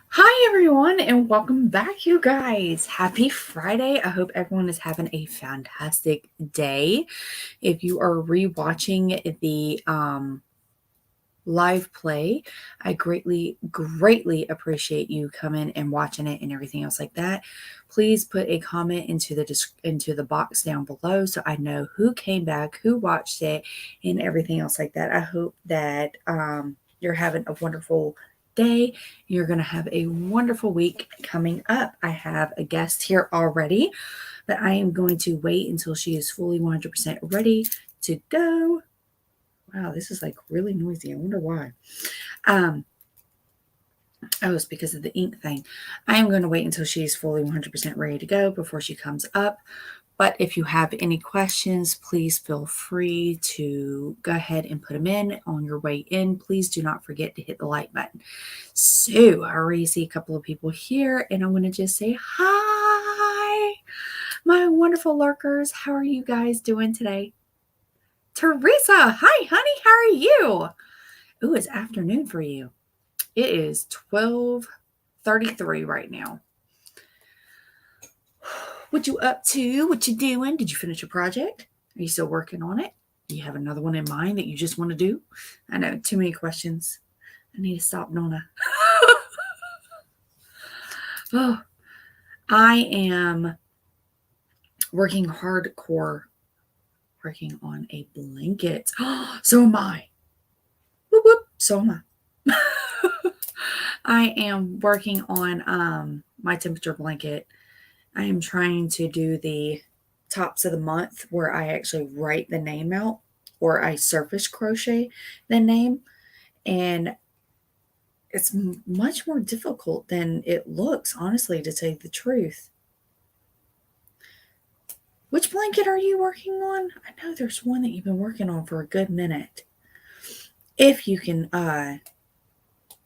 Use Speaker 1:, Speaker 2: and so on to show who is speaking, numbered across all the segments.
Speaker 1: Hi, everyone, and welcome back, you guys. Happy Friday. I hope everyone is having a fantastic day. If you are rewatching the live play, I greatly appreciate you coming and watching it and everything else like that. Please put a comment into the box down below so I know who came back, who watched it, and everything else like that. I hope that you're having a wonderful day. You're going to have a wonderful week coming up. I have a guest here already, but I am going to wait until she is fully 100% ready to go. Wow, this is like really noisy. I wonder why. Um, oh, it's because of the ink thing. I am going to wait until she's fully 100% ready to go before she comes up. But if you have any questions, please feel free to go ahead and put them in on your way in. Please do not forget to hit the like button. So I already see a couple of people here, and I'm going to just say hi, my wonderful lurkers. How are you guys doing today? Teresa, hi, honey. How are you? Ooh, it's afternoon for you. It is 12:33 right now. What you up to? What you doing? Did you finish your project? Are you still working on it? Do you have another one in mind that you just want to do? I know, too many questions. I need to stop, Nona. Oh, I am working hardcore, working on a blanket. So am I. Whoop, whoop. So am I. I am working on my temperature blanket. I am trying to do the tops of the month where I actually write the name out or I surface crochet the name. And it's much more difficult than it looks, honestly, to tell you the truth. Which blanket are you working on? I know there's one that you've been working on for a good minute. If you can, hi,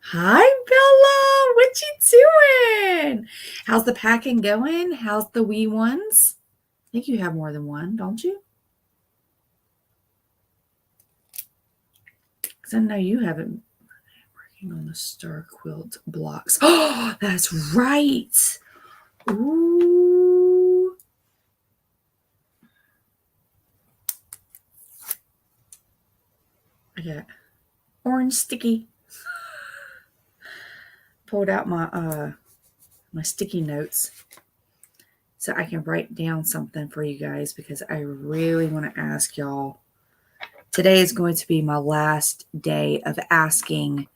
Speaker 1: Bella. What you doing? How's the packing going? How's the wee ones? I think you have more than one, don't you? Because I know you haven't working on the star quilt blocks. Oh, that's right. Ooh. I got orange sticky. Pulled out my sticky notes so I can write down something for you guys because I really want to ask y'all. Today is going to be my last day of asking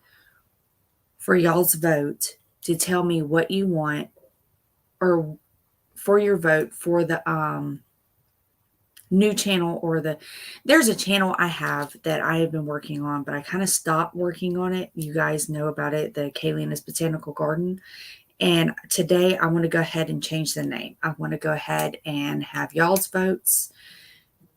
Speaker 1: for y'all's vote to tell me what you want or for your vote for the new channel or there's a channel I have that I have been working on, but I kind of stopped working on it. You guys know about it, the Kayleena's Botanical Garden. And today I want to go ahead and change the name. I want to go ahead and have y'all's votes,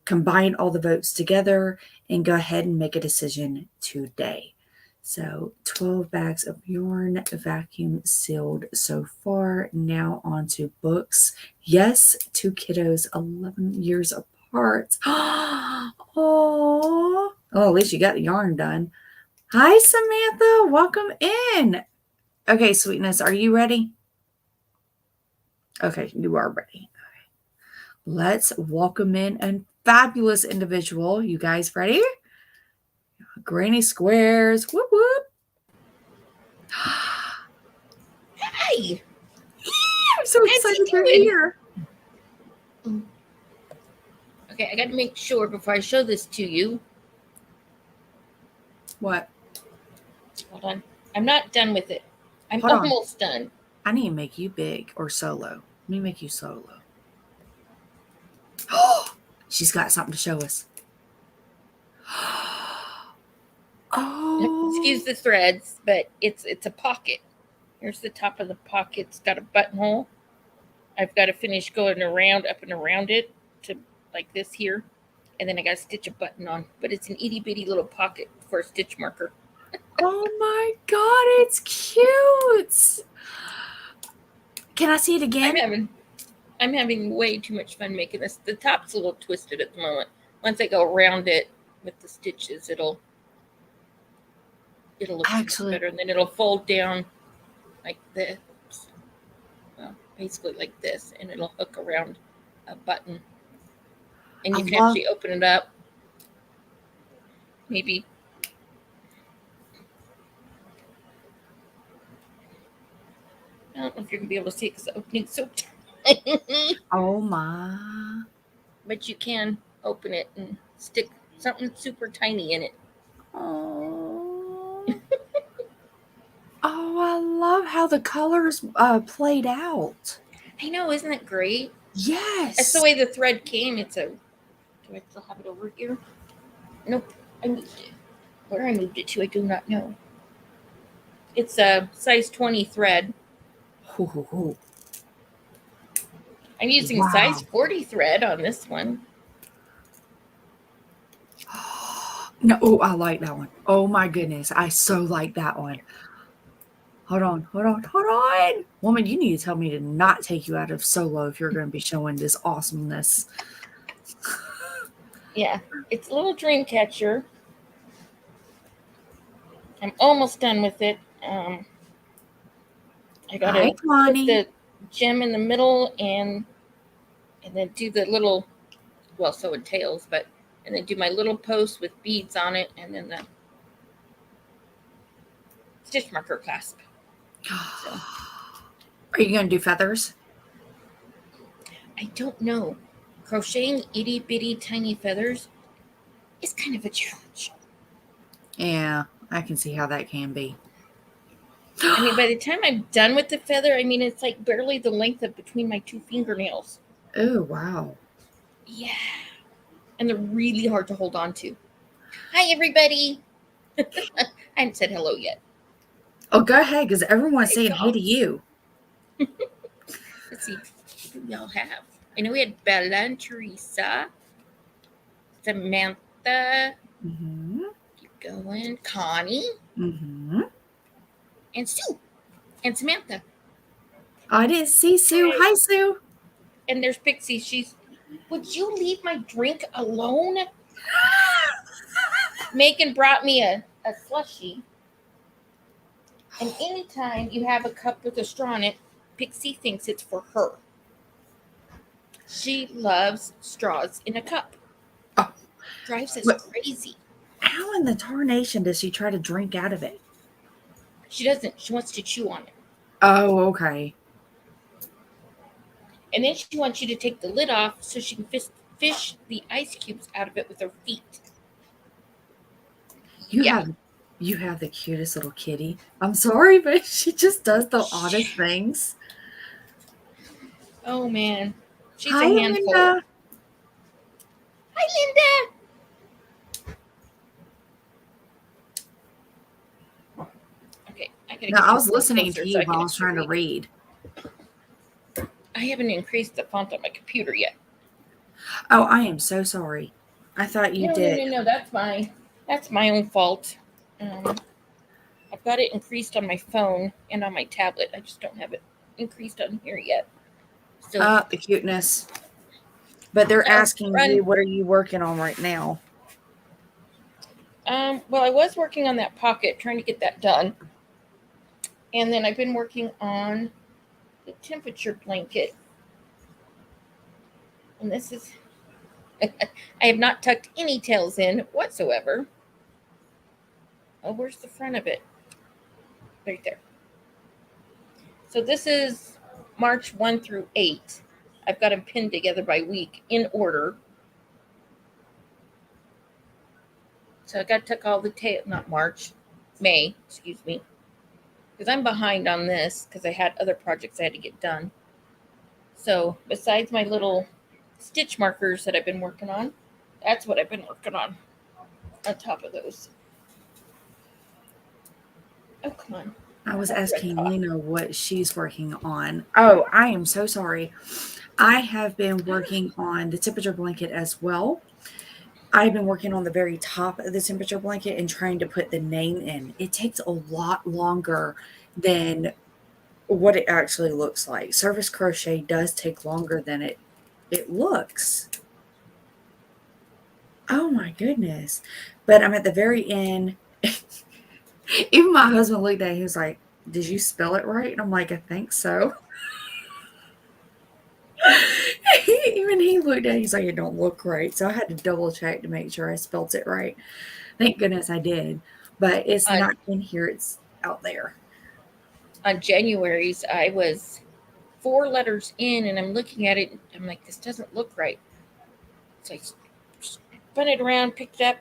Speaker 1: combine all the votes together, and go ahead and make a decision today. So 12 bags of yarn vacuum sealed so far. Now on to books. Yes, two kiddos, 11 years apart. Oh, at least you got the yarn done. Hi, Samantha. Welcome in. Okay, sweetness, are you ready? Okay, you are ready. Okay. Let's welcome in a fabulous individual. You guys ready? Granny Squares. Whoop, whoop.
Speaker 2: Hi.
Speaker 1: I'm so excited you're here.
Speaker 2: Okay, I got to make sure before I show this to you.
Speaker 1: What?
Speaker 2: Hold on. I'm not done with it. I'm
Speaker 1: Hold on.
Speaker 2: almost done.
Speaker 1: I need to make you big or solo. Let me make you solo. Oh, she's got something to show us. Oh.
Speaker 2: Excuse the threads, but it's a pocket. Here's the top of the pocket. It's got a buttonhole. I've got to finish going around, up and around it to like this here. And then I got to stitch a button on. But it's an itty bitty little pocket for a stitch marker.
Speaker 1: Oh my God, it's cute. Can I see it again?
Speaker 2: I'm having way too much fun making this. The top's a little twisted at the moment. Once I go around it with the stitches, it'll look much better, and then it'll fold down like this. Well, basically like this, and it'll hook around a button, and
Speaker 1: I
Speaker 2: you can
Speaker 1: love
Speaker 2: actually open it up. Maybe I don't know if you're gonna be able to see it because the opening's so tiny,
Speaker 1: Oh my.
Speaker 2: but you can open it and stick something super tiny in it.
Speaker 1: Oh. Oh, I love how the colors played out.
Speaker 2: I know, isn't it great? That's the
Speaker 1: Yes.
Speaker 2: way the thread came. It's a. Do I still have it over here? Nope, I moved it. Where I moved it to, I do not know. It's a size 20 thread.
Speaker 1: Hoo, hoo, hoo.
Speaker 2: I'm using size
Speaker 1: Wow.
Speaker 2: 40 thread on this one.
Speaker 1: No, oh, I like that one. Oh my goodness. I so like that one. Hold on, hold on, hold on. Woman, you need to tell me to not take you out of solo if you're going to be showing this awesomeness.
Speaker 2: Yeah, it's a little dream catcher. I'm almost done with it. I
Speaker 1: Hi,
Speaker 2: gotta put
Speaker 1: Connie.
Speaker 2: the gem in the middle and then do the little, well, so it tails, but and then do my little post with beads on it, and then the stitch marker clasp. So
Speaker 1: Are you going to do feathers?
Speaker 2: I don't know. Crocheting itty bitty tiny feathers is kind of a challenge.
Speaker 1: Yeah, I can see how that can be.
Speaker 2: I mean, by the time I'm done with the feather, I mean it's like barely the length of between my two fingernails.
Speaker 1: Oh, wow.
Speaker 2: Yeah, and they're really hard to hold on to. Hi, everybody. I haven't said hello yet.
Speaker 1: Oh, go ahead, because everyone's
Speaker 2: Hey,
Speaker 1: saying hey
Speaker 2: y'all.
Speaker 1: to you.
Speaker 2: Let's see who y'all have. I know we had Bella and Teresa, Samantha.
Speaker 1: Mm-hmm.
Speaker 2: Keep going. Connie
Speaker 1: Mm-hmm.
Speaker 2: and Sue and Samantha.
Speaker 1: I didn't see Sue.
Speaker 2: Hey.
Speaker 1: Hi, Sue.
Speaker 2: And there's Pixie. She's. Would you leave my drink alone? Megan brought me a slushie. And anytime you have a cup with a straw in it, Pixie thinks it's for her. She loves straws in a cup.
Speaker 1: Oh,
Speaker 2: Drives us
Speaker 1: but
Speaker 2: crazy.
Speaker 1: how in the tarnation does she try to drink out of it?
Speaker 2: She doesn't. She wants to chew on it.
Speaker 1: Oh, okay.
Speaker 2: And then she wants you to take the lid off so she can fish the ice cubes out of it with her feet.
Speaker 1: You
Speaker 2: Yeah.
Speaker 1: have you have the cutest little kitty. I'm sorry, but she just does the oddest things.
Speaker 2: Oh, man. She's
Speaker 1: Hi,
Speaker 2: a handful.
Speaker 1: Linda.
Speaker 2: Hi, Linda. Okay, I gotta
Speaker 1: No,
Speaker 2: get
Speaker 1: I
Speaker 2: this
Speaker 1: was
Speaker 2: thing
Speaker 1: listening
Speaker 2: closer
Speaker 1: to
Speaker 2: so
Speaker 1: you
Speaker 2: I
Speaker 1: while
Speaker 2: can
Speaker 1: I was
Speaker 2: actually
Speaker 1: trying to
Speaker 2: read it.
Speaker 1: read.
Speaker 2: I haven't increased the font on my computer yet.
Speaker 1: Oh, I am so sorry. I thought you
Speaker 2: No, no,
Speaker 1: did.
Speaker 2: no, no. That's my own fault. Um, I've got it increased on my phone and on my tablet. I just don't have it increased on here yet. So,
Speaker 1: The cuteness. But they're
Speaker 2: oh,
Speaker 1: asking
Speaker 2: run.
Speaker 1: you, what are you working on right now?
Speaker 2: Well, I was working on that pocket, trying to get that done, and then I've been working on the temperature blanket. And this is, I have not tucked any tails in whatsoever. Oh, where's the front of it? Right there. So this is March 1 through 8. I've got them pinned together by week in order. So I got to tuck all the tail, not March, May, excuse me. Because I'm behind on this because I had other projects I had to get done. So besides my little stitch markers that I've been working on, that's what I've been working on top of those. Oh, come on.
Speaker 1: I was
Speaker 2: Not red
Speaker 1: asking
Speaker 2: top.
Speaker 1: Lena what she's working on. Oh, I am so sorry. I have been working on the temperature blanket as well. I've been working on the very top of the temperature blanket and trying to put the name in. It takes a lot longer than what it actually looks like. Surface crochet does take longer than it looks. Oh my goodness. But I'm at the very end. Even my husband looked at it, he was like, did you spell it right? And I'm like, I think so. Even he looked at it, he's like, it don't look right. So I had to double check to make sure I spelt it right. Thank goodness I did. But it's
Speaker 2: On
Speaker 1: not in here, it's out there.
Speaker 2: January's, I was 4 letters in, and I'm looking at it. I'm like, this doesn't look right. So I spun it around, picked it up.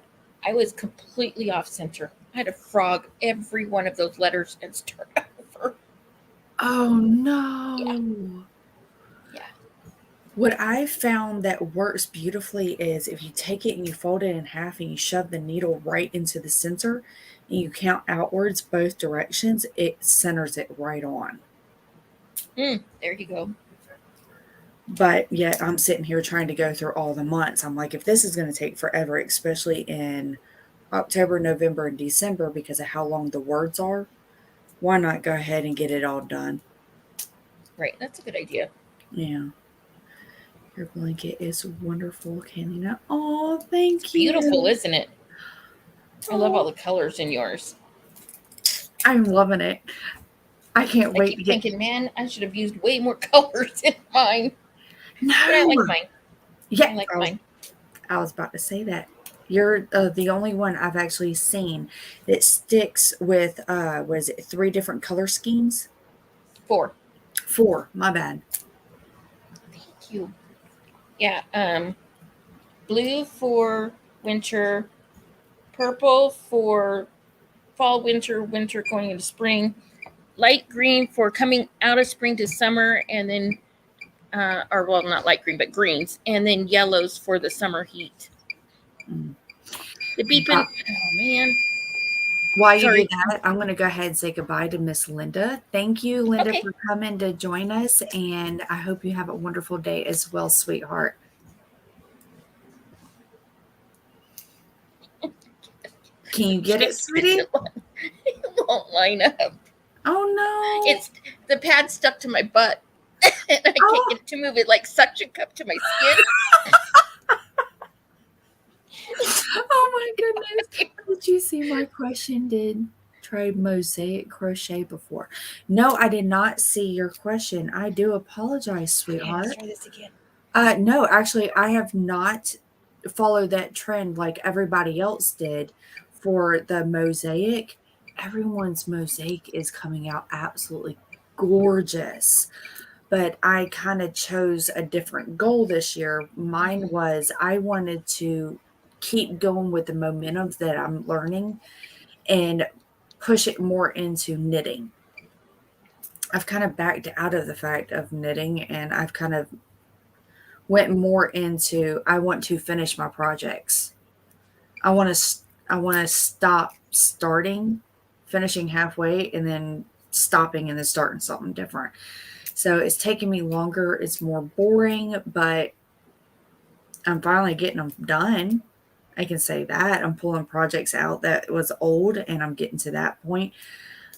Speaker 2: I was completely off center. I had to frog every one of those letters and start over.
Speaker 1: Oh
Speaker 2: Yeah,
Speaker 1: no.
Speaker 2: yeah.
Speaker 1: What I found that works beautifully is if you take it and you fold it in half and you shove the needle right into the center and you count outwards both directions, it centers it right on.
Speaker 2: There you go.
Speaker 1: But yet I'm sitting here trying to go through all the months. I'm like, if this is going to take forever, especially in October, November, and December because of how long the words are, why not go ahead and get it all done?
Speaker 2: Right, that's a good idea.
Speaker 1: Yeah. Your blanket is wonderful, Kayleena. Oh,
Speaker 2: It's
Speaker 1: thank
Speaker 2: beautiful,
Speaker 1: you.
Speaker 2: isn't it? I love all
Speaker 1: Oh,
Speaker 2: the colors in yours.
Speaker 1: I'm loving it. I can't
Speaker 2: I
Speaker 1: wait to
Speaker 2: keep
Speaker 1: get.
Speaker 2: thinking, man, I should have used way more colors in mine. But I like
Speaker 1: No.
Speaker 2: mine.
Speaker 1: Yeah,
Speaker 2: I like
Speaker 1: I was
Speaker 2: mine.
Speaker 1: I was about to say that. You're the only one I've actually seen that sticks with was it 3 different color schemes?
Speaker 2: 4.
Speaker 1: 4, my bad.
Speaker 2: Thank you. Yeah, blue for winter, purple for fall, winter, winter going into spring, light green for coming out of spring to summer, and then, or well, not light green, but greens, and then yellows for the summer heat.
Speaker 1: Mm.
Speaker 2: The
Speaker 1: Uh,
Speaker 2: beeping, oh man,
Speaker 1: while you do
Speaker 2: sorry.
Speaker 1: that, I'm going to go ahead and say goodbye to Miss Linda. Thank you, Linda,
Speaker 2: Okay,
Speaker 1: for coming to join us, and I hope you have a wonderful day as well, sweetheart. Can you get it, sweetie?
Speaker 2: It won't line up.
Speaker 1: Oh no!
Speaker 2: It's the pad stuck to my butt, and I can't
Speaker 1: Oh,
Speaker 2: get it to move. It like suction cup to my skin.
Speaker 1: oh my goodness! Did you see my question? Did try mosaic crochet before? No, I did not see your question. I do apologize,
Speaker 2: Okay, let's
Speaker 1: sweetheart.
Speaker 2: try this again.
Speaker 1: No, actually, I have not followed that trend like everybody else did for the mosaic. Everyone's mosaic is coming out absolutely gorgeous, but I kind of chose a different goal this year. Mine was I wanted to keep going with the momentum that I'm learning and push it more into knitting. I've kind of backed out of the fact of knitting and I've kind of went more into I want to finish my projects. I want to stop starting, finishing halfway and then stopping and then starting something different. So it's taking me longer, it's more boring, but I'm finally getting them done. I can say that. I'm pulling projects out that was old and I'm getting to that point.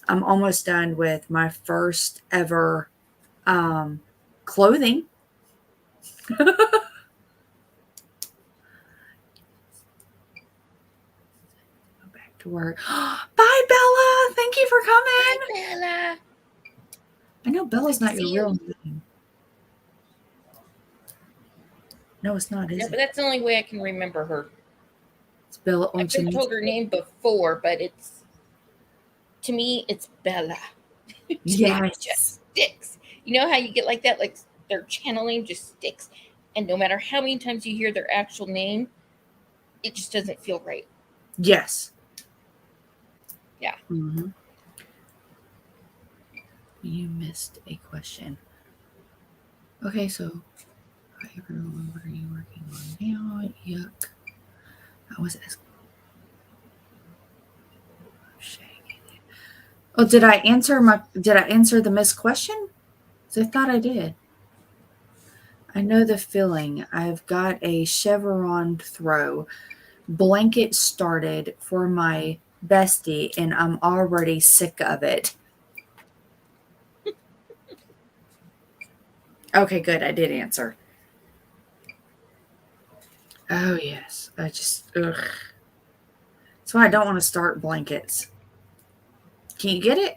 Speaker 1: I'm almost done with my first ever clothing. Go back to work. Bye, Bella. Thank you for
Speaker 2: Hi,
Speaker 1: coming.
Speaker 2: Bella.
Speaker 1: I know Bella's
Speaker 2: Good to
Speaker 1: not your
Speaker 2: see
Speaker 1: real
Speaker 2: you.
Speaker 1: name. No, it's not,
Speaker 2: No,
Speaker 1: is
Speaker 2: but
Speaker 1: it?
Speaker 2: that's the only way I can remember her.
Speaker 1: It's Bella
Speaker 2: I've been
Speaker 1: Onchanis.
Speaker 2: told her name before, but it's to me it's Bella. It
Speaker 1: Yes.
Speaker 2: just sticks. You know how you get like that, like their channeling just sticks, and no matter how many times you hear their actual name, it just doesn't feel right.
Speaker 1: Yes.
Speaker 2: Yeah.
Speaker 1: Hmm. You missed a question. Okay, so hi everyone, what are you working on now? Yuck. I was asking. Oh, did I answer the missed question? 'Cause I thought I did. I know the feeling. I've got a chevron throw blanket started for my bestie and I'm already sick of it. Okay, good. I did answer. Oh yes. I just ugh. That's why I don't want to start blankets. Can you get it?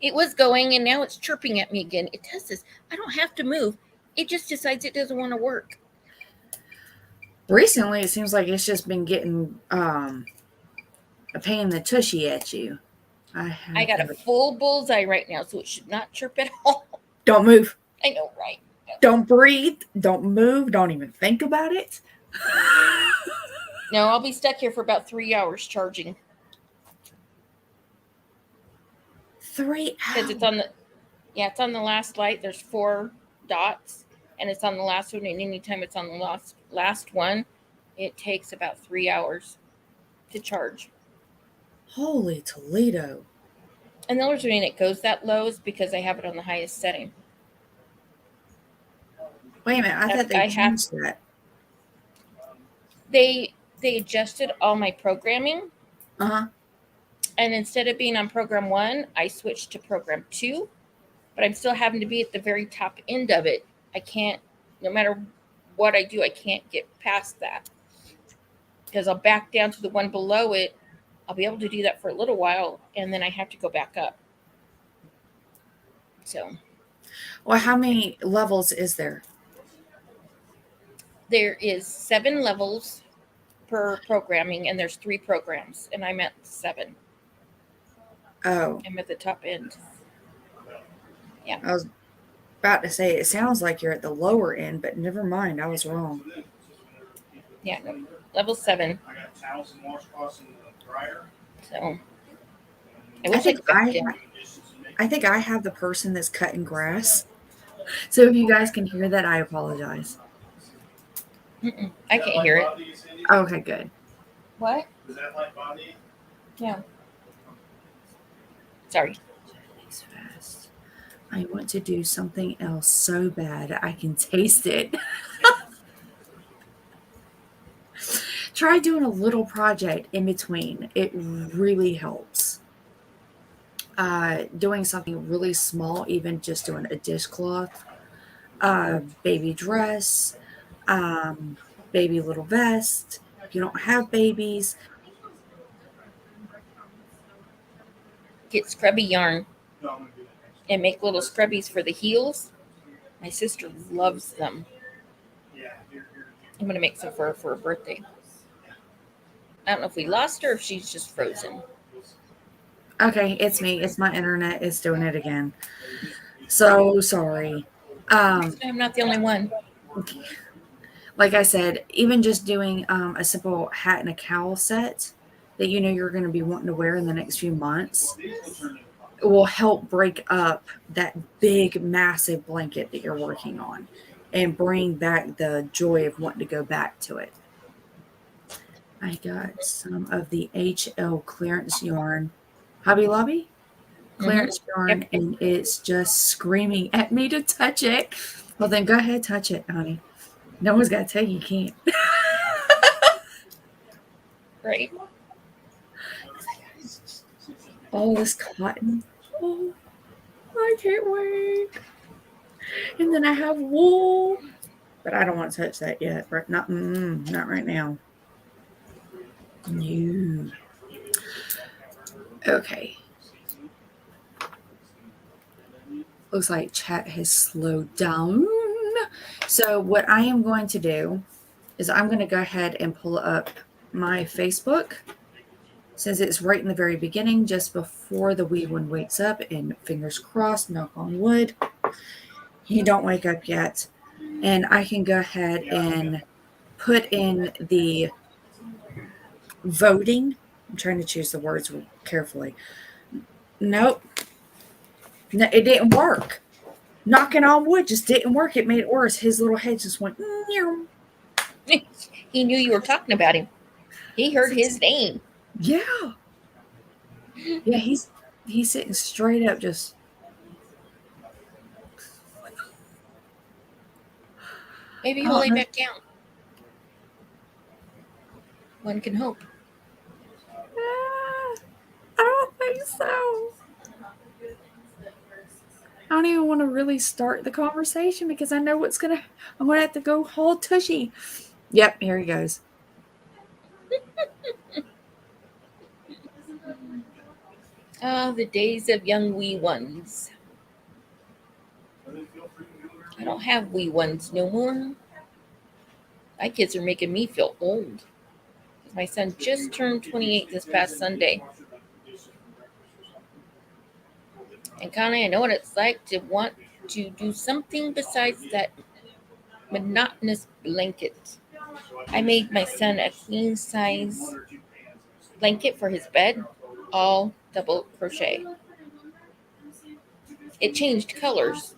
Speaker 2: It was going, and now it's chirping at me again. It does this. I don't have to move. It just decides it doesn't want to work.
Speaker 1: Recently, it seems like it's just been getting a pain in the tushy at you.
Speaker 2: I got a full bullseye right now, so it should not chirp at all.
Speaker 1: Don't move.
Speaker 2: I know, right?
Speaker 1: Don't breathe. Don't move. Don't even think about it.
Speaker 2: No, I'll be stuck here for about 3 hours charging.
Speaker 1: 3 hours?
Speaker 2: Because it's on the, yeah, it's on the last light. There's 4 dots, and it's on the last one. And anytime it's on the last one, it takes about 3 hours to charge.
Speaker 1: Holy Toledo!
Speaker 2: And the only reason it goes that low is because I have it on the highest setting.
Speaker 1: Wait a minute, I thought they changed that.
Speaker 2: They adjusted all my programming.
Speaker 1: Uh-huh.
Speaker 2: And instead of being on program 1, I switched to program 2. But I'm still having to be at the very top end of it. I can't, no matter what I do, I can't get past that. Because I'll back down to the one below it. I'll be able to do that for a little while, and then I have to go back up. So.
Speaker 1: Well, how many levels is there?
Speaker 2: There is 7 levels per programming, and there's 3 programs, and I'm at 7.
Speaker 1: Oh.
Speaker 2: I'm at the top end. Yeah.
Speaker 1: I was about to say, it sounds like you're at the lower end, but never mind, I was wrong.
Speaker 2: Yeah, no, level 7. So
Speaker 1: I think I have the person that's cutting grass. So if you guys can hear that, I apologize.
Speaker 2: I can't hear it.
Speaker 1: Okay, good.
Speaker 2: What? Is that like body? Yeah. Sorry.
Speaker 1: Fast. I want to do something else so bad I can taste it. Try doing a little project in between. It really helps. Doing something really small, even just doing a dishcloth, baby dress, baby little vest. If you don't have babies,
Speaker 2: get scrubby yarn and make little scrubbies for the heels. My sister loves them. I'm going to make some for her for her birthday. I don't know if we lost her or if she's just frozen.
Speaker 1: Okay, it's me. It's my internet. It's doing it again. So sorry.
Speaker 2: I'm not the only one.
Speaker 1: Like I said, even just doing a simple hat and a cowl set that you know you're going to be wanting to wear in the next few months will help break up that big, massive blanket that you're working on and bring back the joy of wanting to go back to it. I got some of the HL clearance yarn, Hobby Lobby clearance yarn, and it's just screaming at me to touch it. Well, then go ahead, touch it, honey. No one's got to tell you can't.
Speaker 2: Right.
Speaker 1: All this cotton. Oh, I can't wait. And then I have wool, but I don't want to touch that yet. Not right now. No. Okay. Looks like chat has slowed down. So what I am going to do is I'm going to go ahead and pull up my Facebook, since it's right in the very beginning, just before the wee one wakes up, and fingers crossed, knock on wood, he don't wake up yet. And I can go ahead and put in the voting. I'm trying to choose the words carefully. Nope. No, it didn't work. Knocking on wood just didn't work. It made it worse. His little head just went.
Speaker 2: He knew you were talking about him. He heard his name.
Speaker 1: Yeah. Yeah, he's sitting straight up just.
Speaker 2: Maybe he'll lay back down. One can hope.
Speaker 1: I don't think so. I don't even want to really start the conversation because I know I'm going to have to go haul Tushy. Yep, here he goes.
Speaker 2: Oh, the days of young wee ones. I don't have wee ones no more. My kids are making me feel old. My son just turned 28 this past Sunday. And Connie, I know what it's like to want to do something besides that monotonous blanket. I made my son a queen size blanket for his bed, all double crochet. It changed colors,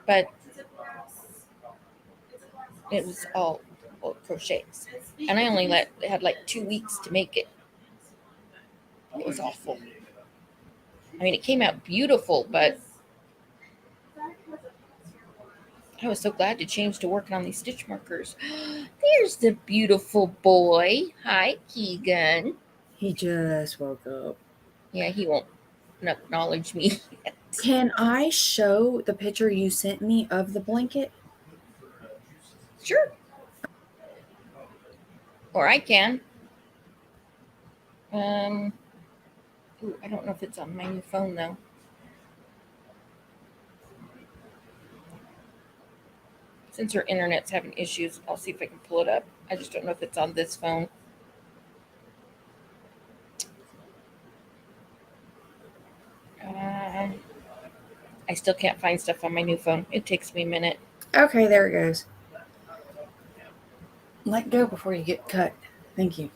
Speaker 2: but it was all crochets. And I only had like 2 weeks to make it. It was awful. I mean, it came out beautiful, but I was so glad to change to working on these stitch markers. There's the beautiful boy. Hi, Keegan.
Speaker 1: He just woke up.
Speaker 2: Yeah, he won't acknowledge me yet.
Speaker 1: Can I show the picture you sent me of the blanket?
Speaker 2: Sure. Or I can. Ooh, I don't know if it's on my new phone though. Since her internet's having issues, I'll see if I can pull it up. I just don't know if it's on this phone. I still can't find stuff on my new phone. It takes me a minute.
Speaker 1: Okay, there it goes. Let go before you get cut. Thank you.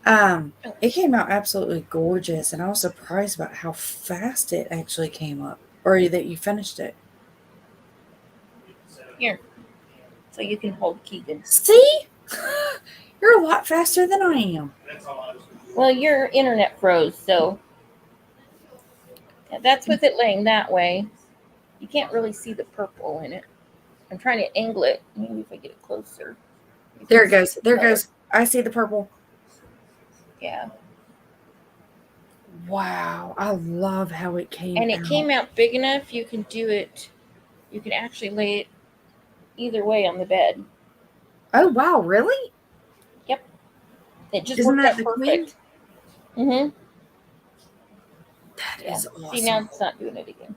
Speaker 1: It came out absolutely gorgeous, and I was surprised about how fast it actually came up, or that you finished it.
Speaker 2: Here, so you can hold Keegan.
Speaker 1: See? You're a lot faster than I am.
Speaker 2: Well, your internet froze, so that's with it laying that way. You can't really see the purple in it. I'm trying to angle it. Maybe if I get it closer.
Speaker 1: There it goes. There it goes. I see the purple.
Speaker 2: Yeah.
Speaker 1: Wow. I love how it came out.
Speaker 2: And it came out big enough you can do it. You can actually lay it either way on the bed.
Speaker 1: Oh, wow. Really?
Speaker 2: Yep. It just
Speaker 1: Isn't
Speaker 2: worked
Speaker 1: that
Speaker 2: out
Speaker 1: the
Speaker 2: perfect. Mm-hmm.
Speaker 1: That is awesome.
Speaker 2: See, now it's not doing it again.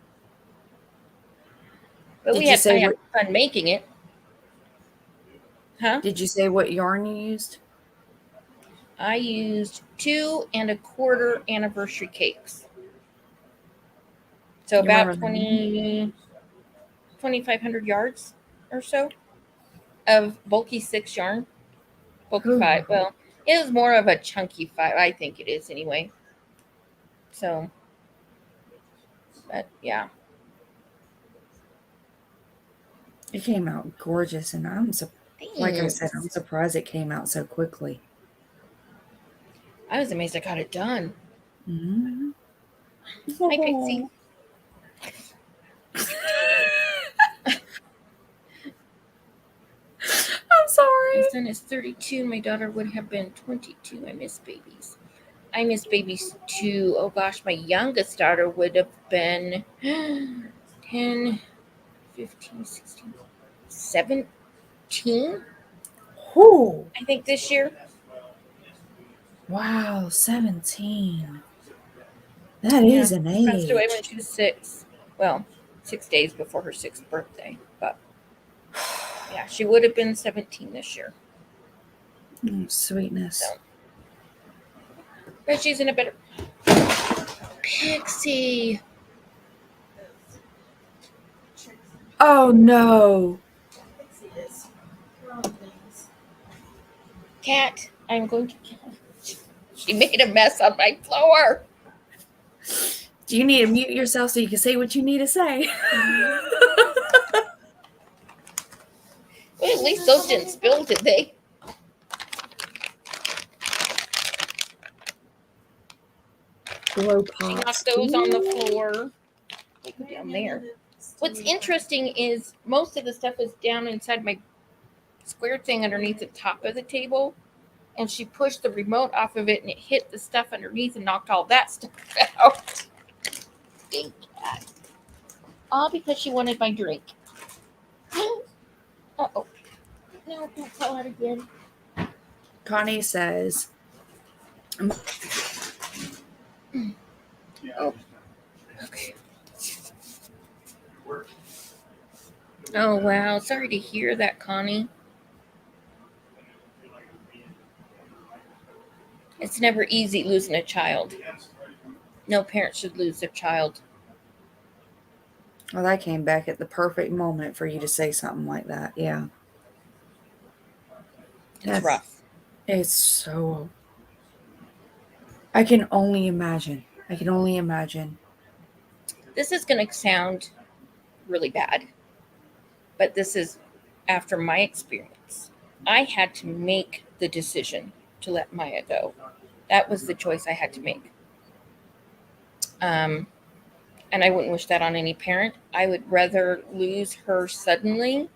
Speaker 2: But
Speaker 1: Did
Speaker 2: I
Speaker 1: you say
Speaker 2: had fun making it. Huh?
Speaker 1: Did you say what yarn you used?
Speaker 2: I used 2 1/4 anniversary cakes. So about 2,500 yards or so of bulky 6 yarn. Bulky
Speaker 1: Ooh.
Speaker 2: 5. Well, it was more of a chunky 5. I think it is anyway. So, but yeah.
Speaker 1: It came out gorgeous, and like I said, I'm surprised it came out so quickly.
Speaker 2: I was amazed I got it done.
Speaker 1: Mm-hmm.
Speaker 2: Hi, Pixie.
Speaker 1: I'm sorry.
Speaker 2: My son is 32. My daughter would have been 22. I miss babies. I miss babies too. Oh gosh, my youngest daughter would have been 10, 15, 16, 17.
Speaker 1: Ooh.
Speaker 2: I think this year.
Speaker 1: Wow, 17. That is an age.
Speaker 2: Passed away when she was 6. Well, 6 days before her 6th birthday. But yeah, she would have been 17 this year.
Speaker 1: Sweetness.
Speaker 2: So. But she's in a better. Pixie.
Speaker 1: Oh no.
Speaker 2: Cat, I'm going to kill her. She made a mess on my floor.
Speaker 1: Do you need to mute yourself so you can say what you need to say?
Speaker 2: Well, at least those didn't spill, did they?
Speaker 1: Blow pops.
Speaker 2: She knocked those on the floor. They go down there. What's interesting is most of the stuff is down inside my square thing underneath the top of the table. And she pushed the remote off of it and it hit the stuff underneath and knocked all that stuff out. Big cat. All because she wanted my drink. Uh-oh. No, don't fall out again.
Speaker 1: Connie says,
Speaker 2: Oh, okay. Oh, wow. Sorry to hear that, Connie. It's never easy losing a child. No parent should lose their child.
Speaker 1: Well, that came back at the perfect moment for you to say something like that. Yeah.
Speaker 2: It's rough.
Speaker 1: It's so. I can only imagine. I can only imagine.
Speaker 2: This is going to sound really bad, but this is after my experience. I had to make the decision to let Maya go. That was the choice I had to make. And I wouldn't wish that on any parent. I would rather lose her suddenly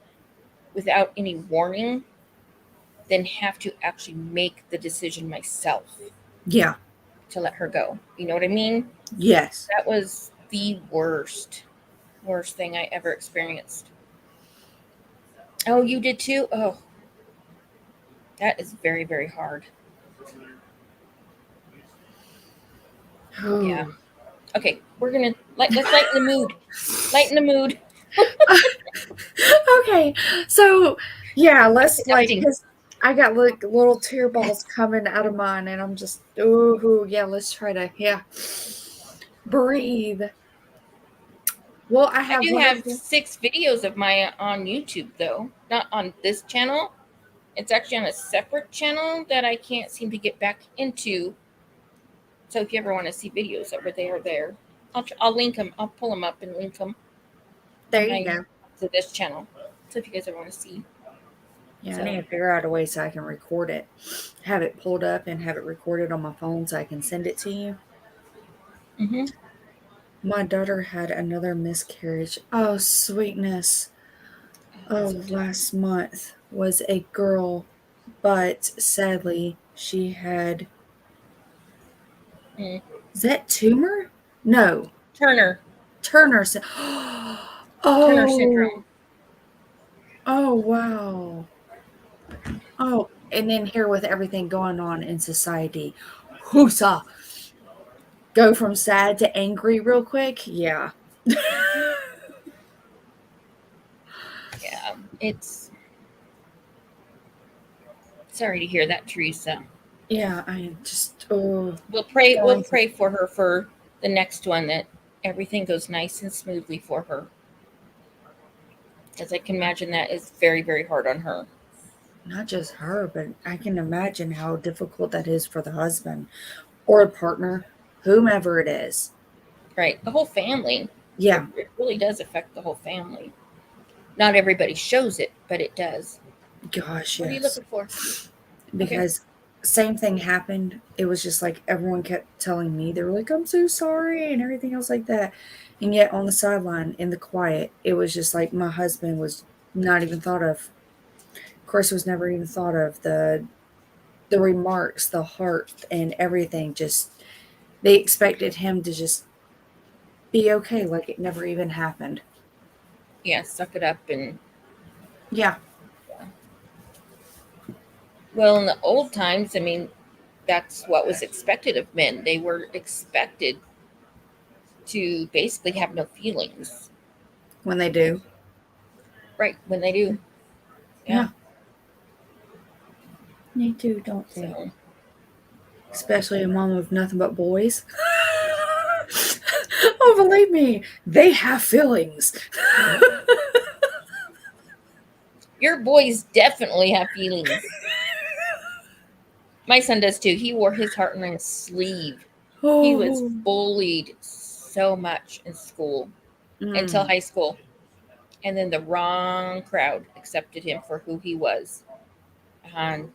Speaker 2: without any warning than have to actually make the decision myself
Speaker 1: Yeah.
Speaker 2: to let her go. You know what I mean?
Speaker 1: Yes.
Speaker 2: That was the worst thing I ever experienced. Oh, you did too? Oh, that is very, very hard.
Speaker 1: Oh.
Speaker 2: Yeah. Okay, we're gonna let's lighten the mood. Lighten the mood.
Speaker 1: Okay. So yeah, let's
Speaker 2: Accepting.
Speaker 1: because I got like little tear balls coming out of mine, and I'm just ooh yeah. Let's try to breathe. Well, I
Speaker 2: I
Speaker 1: have
Speaker 2: do
Speaker 1: one
Speaker 2: have
Speaker 1: of the
Speaker 2: 6 videos of Maya on YouTube though, not on this channel. It's actually on a separate channel that I can't seem to get back into. So if you ever want to see videos of her, they are there. I'll link them. I'll pull them up and link them.
Speaker 1: There you go.
Speaker 2: To this channel. So if you guys ever want to see.
Speaker 1: Yeah,
Speaker 2: So.
Speaker 1: I need to figure out a way so I can record it, have it pulled up, and have it recorded on my phone so I can send it to you.
Speaker 2: Mm-hmm.
Speaker 1: My daughter had another miscarriage. Oh, sweetness. Oh, last month was a girl, but sadly she had.
Speaker 2: Mm.
Speaker 1: Is that tumor? No,
Speaker 2: Turner
Speaker 1: Turner.
Speaker 2: syndrome.
Speaker 1: Oh, oh wow. Oh, and then here with everything going on in society, whoosa, go from sad to angry real quick. Yeah.
Speaker 2: Yeah, it's sorry to hear that, Teresa.
Speaker 1: Yeah, I just oh
Speaker 2: We'll pray. We'll
Speaker 1: going through.
Speaker 2: pray for her for the next one that everything goes nice and smoothly for her. As I can imagine that is very, very hard on her.
Speaker 1: Not just her, but I can imagine how difficult that is for the husband or partner, whomever it is.
Speaker 2: Right, the whole family.
Speaker 1: Yeah.
Speaker 2: It really does affect the whole family. Not everybody shows it, but it does.
Speaker 1: Gosh,
Speaker 2: What are you
Speaker 1: yes.
Speaker 2: looking for?
Speaker 1: Because same thing happened. It was just like everyone kept telling me they were like, "I'm so sorry," and everything else like that. And yet on the sideline, in the quiet, it was just like my husband was not even thought of. Of course, was never even thought of. The remarks, the heart, and everything. Just they expected him to just be okay, like it never even happened.
Speaker 2: Yeah, suck it up and.
Speaker 1: Yeah.
Speaker 2: Well, in the old times, I mean, that's what was expected of men. They were expected to basically have no feelings.
Speaker 1: When they do.
Speaker 2: Right, when they do.
Speaker 1: Yeah.
Speaker 2: Yeah.
Speaker 1: They do, don't they?
Speaker 2: So.
Speaker 1: Especially a mom of nothing but boys. Oh, believe me, they have feelings.
Speaker 2: Your boys definitely have feelings. My son does too. He wore his heart on his sleeve. He was
Speaker 1: Oh.
Speaker 2: bullied so much in school until high school. And then the wrong crowd accepted him for who he was. And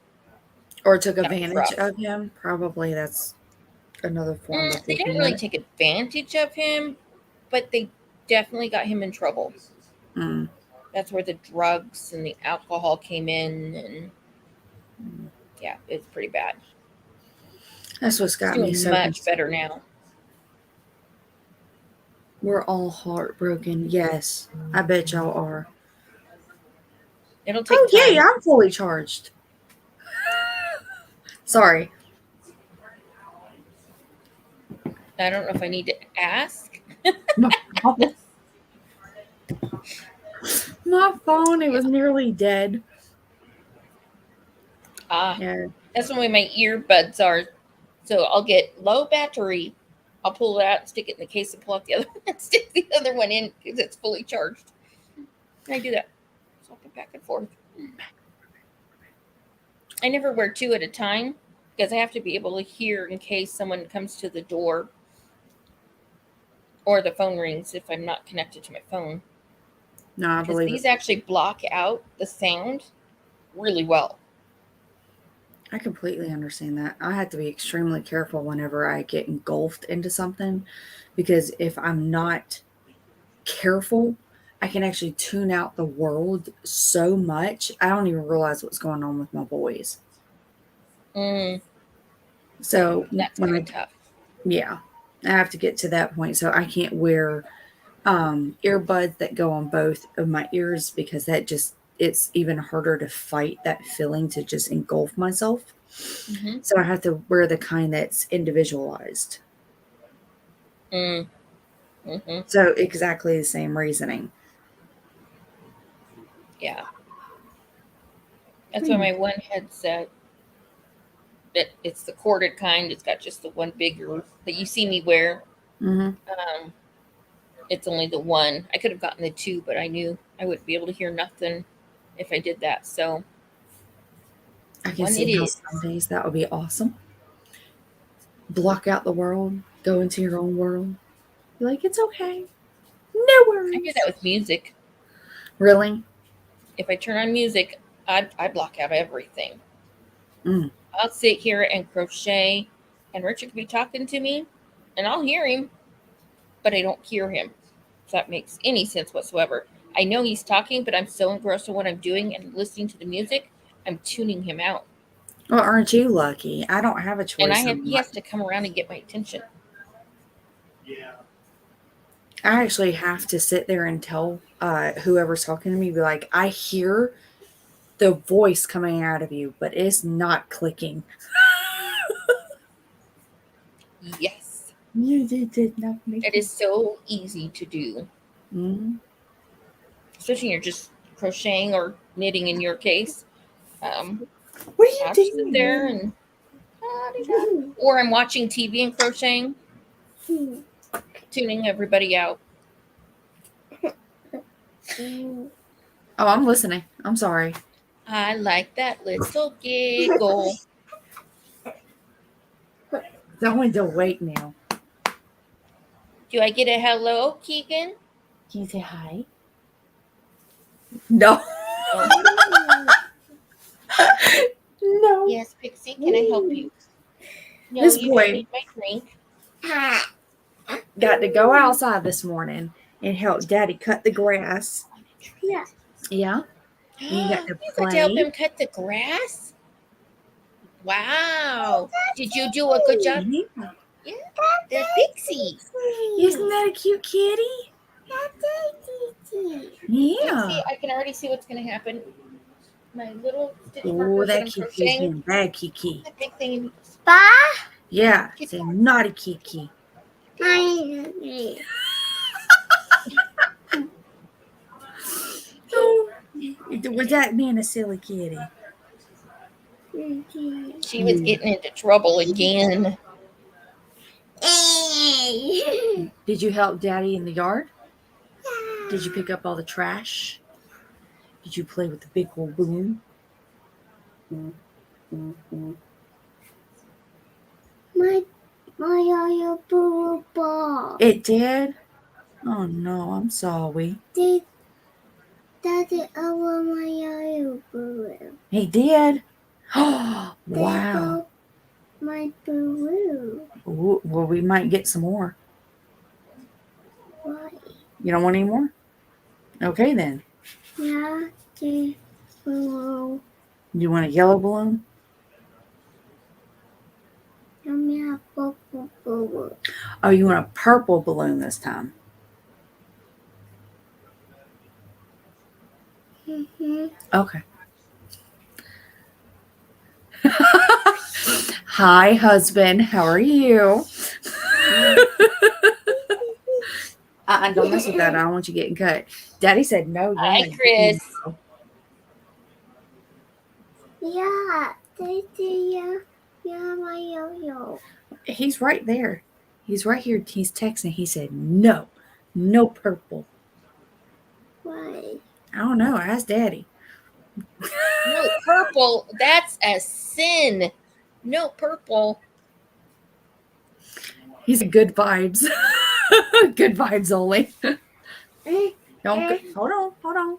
Speaker 1: Or took
Speaker 2: that was
Speaker 1: advantage
Speaker 2: rough.
Speaker 1: of him. Probably that's another form of
Speaker 2: They didn't
Speaker 1: looking
Speaker 2: really
Speaker 1: at it.
Speaker 2: take advantage of him, but they definitely got him in trouble.
Speaker 1: Mm.
Speaker 2: That's where the drugs and the alcohol came in. And yeah, it's pretty bad.
Speaker 1: That's what's
Speaker 2: He's
Speaker 1: got me
Speaker 2: doing
Speaker 1: so
Speaker 2: much
Speaker 1: concerned.
Speaker 2: better now.
Speaker 1: We're all heartbroken. Yes, I bet y'all are.
Speaker 2: It'll take
Speaker 1: Oh, yay,
Speaker 2: time.
Speaker 1: I'm fully charged. Sorry.
Speaker 2: I don't know if I need to ask.
Speaker 1: My phone, it was nearly dead. Yeah.
Speaker 2: That's the way my earbuds are. So I'll get low battery. I'll pull it out and stick it in the case and pull out the other one and stick the other one in because it's fully charged. And I do that. So I'll go back and forth. I never wear two at a time because I have to be able to hear in case someone comes to the door or the phone rings if I'm not connected to my phone.
Speaker 1: No, I
Speaker 2: Because
Speaker 1: believe
Speaker 2: these
Speaker 1: it.
Speaker 2: actually block out the sound really well.
Speaker 1: I completely understand that. I have to be extremely careful whenever I get engulfed into something because if I'm not careful, I can actually tune out the world so much. I don't even realize what's going on with my boys.
Speaker 2: Mm,
Speaker 1: So
Speaker 2: that's
Speaker 1: when
Speaker 2: kind
Speaker 1: I,
Speaker 2: of tough.
Speaker 1: yeah, I have to get to that point. So I can't wear earbuds that go on both of my ears because that just, it's even harder to fight that feeling to just engulf myself.
Speaker 2: Mm-hmm.
Speaker 1: So I have to wear the kind that's individualized.
Speaker 2: Mm, mm-hmm.
Speaker 1: So exactly the same reasoning.
Speaker 2: Yeah. That's why my one headset, it's the corded kind. It's got just the one bigger that you see me wear.
Speaker 1: Mm-hmm.
Speaker 2: It's only the one. I could have gotten the two, but I knew I wouldn't be able to hear nothing if I did that. So
Speaker 1: I can
Speaker 2: one it
Speaker 1: see how
Speaker 2: is.
Speaker 1: some days that would be awesome. Block out the world, go into your own world. Be like, it's okay. No
Speaker 2: I do
Speaker 1: worries.
Speaker 2: that with music.
Speaker 1: Really?
Speaker 2: If I turn on music, I block out everything.
Speaker 1: Mm.
Speaker 2: I'll sit here and crochet, and Richard could be talking to me, and I'll hear him, but I don't hear him. If that makes any sense whatsoever. I know he's talking, but I'm so engrossed in what I'm doing and listening to the music, I'm tuning him out.
Speaker 1: Well, aren't you lucky? I don't have a
Speaker 2: And
Speaker 1: choice.
Speaker 2: he has to come around and get my attention.
Speaker 1: I actually have to sit there and tell whoever's talking to me, be like, I hear the voice coming out of you, but it's not clicking.
Speaker 2: Yes.
Speaker 1: You did not make
Speaker 2: It is so easy to do.
Speaker 1: Mm-hmm.
Speaker 2: Especially when you're just crocheting or knitting in your case. Um,
Speaker 1: What are you
Speaker 2: I'll just sit there
Speaker 1: doing?
Speaker 2: and or I'm watching TV and crocheting, tuning everybody out.
Speaker 1: Oh, I'm listening. I'm sorry.
Speaker 2: I like that little giggle.
Speaker 1: Don't want to wait now.
Speaker 2: Do I get a hello, Keegan?
Speaker 1: Can you say hi? No.
Speaker 2: Oh.
Speaker 1: No.
Speaker 2: Yes, Pixie, can I help you? No,
Speaker 1: This
Speaker 2: you don't
Speaker 1: boy
Speaker 2: need my drink.
Speaker 1: got to go outside this morning and help Daddy cut the grass.
Speaker 3: Yeah.
Speaker 1: Yeah. You got to
Speaker 2: You got to help
Speaker 1: play.
Speaker 2: him cut the grass? Wow. Did you do a good job?
Speaker 1: Yeah.
Speaker 2: Yeah. There's Pixie.
Speaker 1: Isn't that a cute kitty? Yeah.
Speaker 2: Pixie, I can already see what's going to happen. My little stitch
Speaker 1: Oh,
Speaker 2: markers that
Speaker 1: that
Speaker 2: I'm
Speaker 1: Kiki's
Speaker 2: crocheting.
Speaker 1: being bad, Kiki.
Speaker 2: That big thing.
Speaker 1: Yeah, it's a naughty Kiki. Oh, was that being a silly kitty?
Speaker 2: She was getting into trouble again.
Speaker 1: Did you help Daddy in the yard? Did you pick up all the trash? Did you play with the big old balloon?
Speaker 3: My blue ball.
Speaker 1: It did? Oh no, I'm sorry.
Speaker 3: Daddy, I want my yellow balloon.
Speaker 1: He did? Oh, wow.
Speaker 3: My balloon.
Speaker 1: Ooh, well, we might get some more.
Speaker 3: Why?
Speaker 1: You don't want any more? Okay, then.
Speaker 3: Yeah, the balloon.
Speaker 1: You want a yellow balloon?
Speaker 3: Give me a purple balloon.
Speaker 1: Oh, you want a purple balloon this time?
Speaker 3: Mm-hmm.
Speaker 1: Okay. Hi, husband. How are you? Don't mess with that. I don't want you getting cut. Daddy said no.
Speaker 2: Hi, Chris.
Speaker 3: Yeah, yeah, my yo-yo.
Speaker 1: He's right there. He's right here. He's texting. He said no. No purple.
Speaker 3: Why?
Speaker 1: I don't know. Ask Daddy.
Speaker 2: No purple. That's a sin. No purple.
Speaker 1: He's good vibes. Good vibes only. Don't go. Hold on.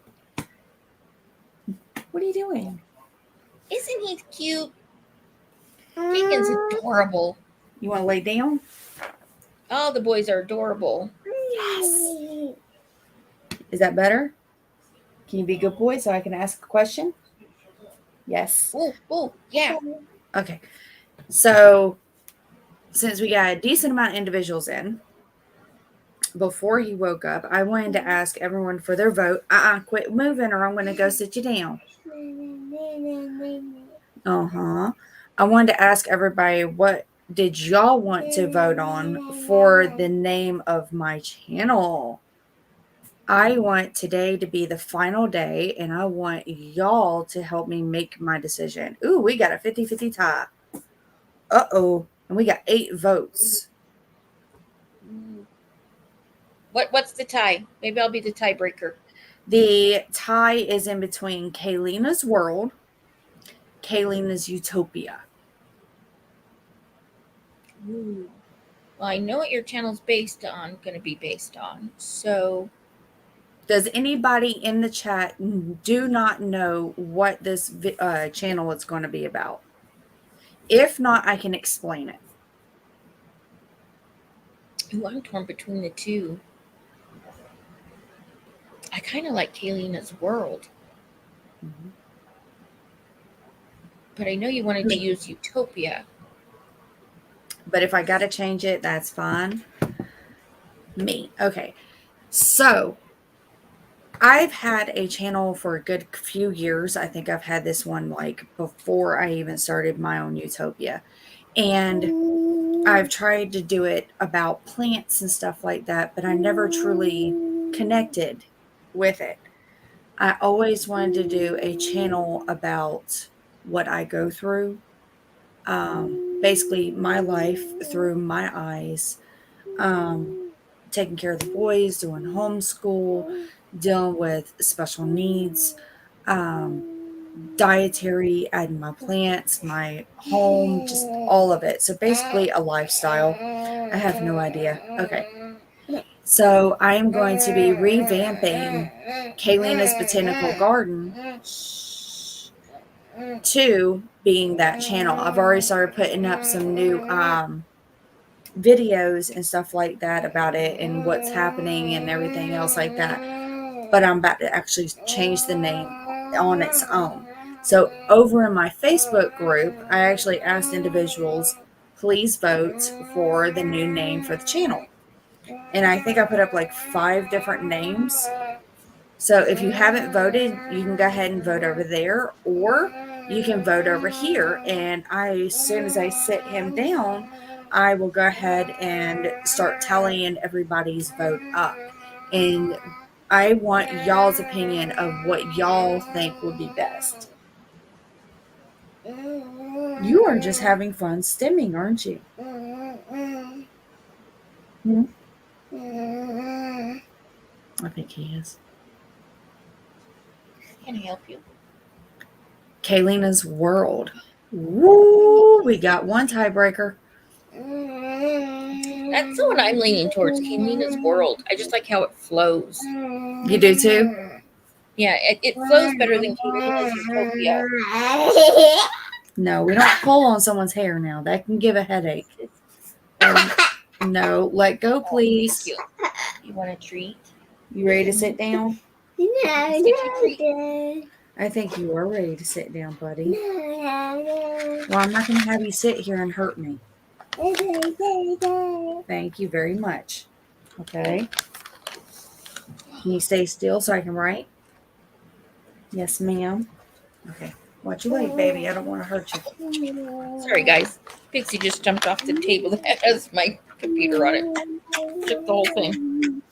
Speaker 1: What are you doing?
Speaker 2: Isn't he cute? Jenkins is adorable.
Speaker 1: You want to lay down?
Speaker 2: All the boys are adorable.
Speaker 1: Yes. Is that better? Can you be a good boy so I can ask a question? Yes.
Speaker 2: Oh, yeah.
Speaker 1: Okay. So, since we got a decent amount of individuals in, before he woke up, I wanted to ask everyone for their vote. Quit moving or I'm going to go sit you down. I wanted to ask everybody, what did y'all want to vote on for the name of my channel? I want today to be the final day, and I want y'all to help me make my decision. Ooh, we got a 50-50 tie. Uh-oh. And we got 8 votes.
Speaker 2: What's the tie? Maybe I'll be the tiebreaker.
Speaker 1: The tie is in between Kayleena's World, Kayleena's Utopia.
Speaker 2: Ooh. Well, I know what your channel's going to be based on. So,
Speaker 1: does anybody in the chat do not know what this channel is going to be about? If not, I can explain it.
Speaker 2: Ooh, I'm torn between the two. I kind of like Kayleena's World.
Speaker 1: Mm-hmm.
Speaker 2: But I know you wanted to use Utopia.
Speaker 1: But if I got to change it, that's fine. Me. Okay. So, I've had a channel for a good few years. I think I've had this one like before I even started my own Utopia. And I've tried to do it about plants and stuff like that, but I never truly connected with it. I always wanted to do a channel about what I go through. Basically my life through my eyes. Taking care of the boys, doing homeschool, dealing with special needs, dietary, adding my plants, my home, just all of it. So basically a lifestyle. I have no idea. Okay. So I am going to be revamping Kayleena's Botanical Garden to being that channel. I've already started putting up some new videos and stuff like that about it and what's happening and everything else like that. But I'm about to actually change the name on its own. So over in my Facebook group, I actually asked individuals, please vote for the new name for the channel. And I think I put up like 5 different names. So if you haven't voted, you can go ahead and vote over there, or you can vote over here. And as soon as I sit him down, I will go ahead and start tallying everybody's vote up. And I want y'all's opinion of what y'all think would be best. You are just having fun stimming, aren't you? Hmm? I think he is.
Speaker 2: Can I help you?
Speaker 1: Kayleena's World. Woo! We got one tiebreaker.
Speaker 2: That's the one I'm leaning towards, Kayleena's World. I just like how it flows.
Speaker 1: You do too?
Speaker 2: Yeah, it flows better than Kayleena's Utopia.
Speaker 1: No, we don't pull on someone's hair now. That can give a headache. No, let go, please.
Speaker 2: You want a treat?
Speaker 1: You ready to sit down?
Speaker 3: No.
Speaker 1: I think you are ready to sit down, buddy. Well, I'm not going to have you sit here and hurt me. Thank you very much. Okay. Can you stay still so I can write? Yes, ma'am. Okay. Watch your leg, baby. I don't want to hurt you.
Speaker 2: Sorry, guys. Pixie just jumped off the table that has my computer on it. Took the whole thing.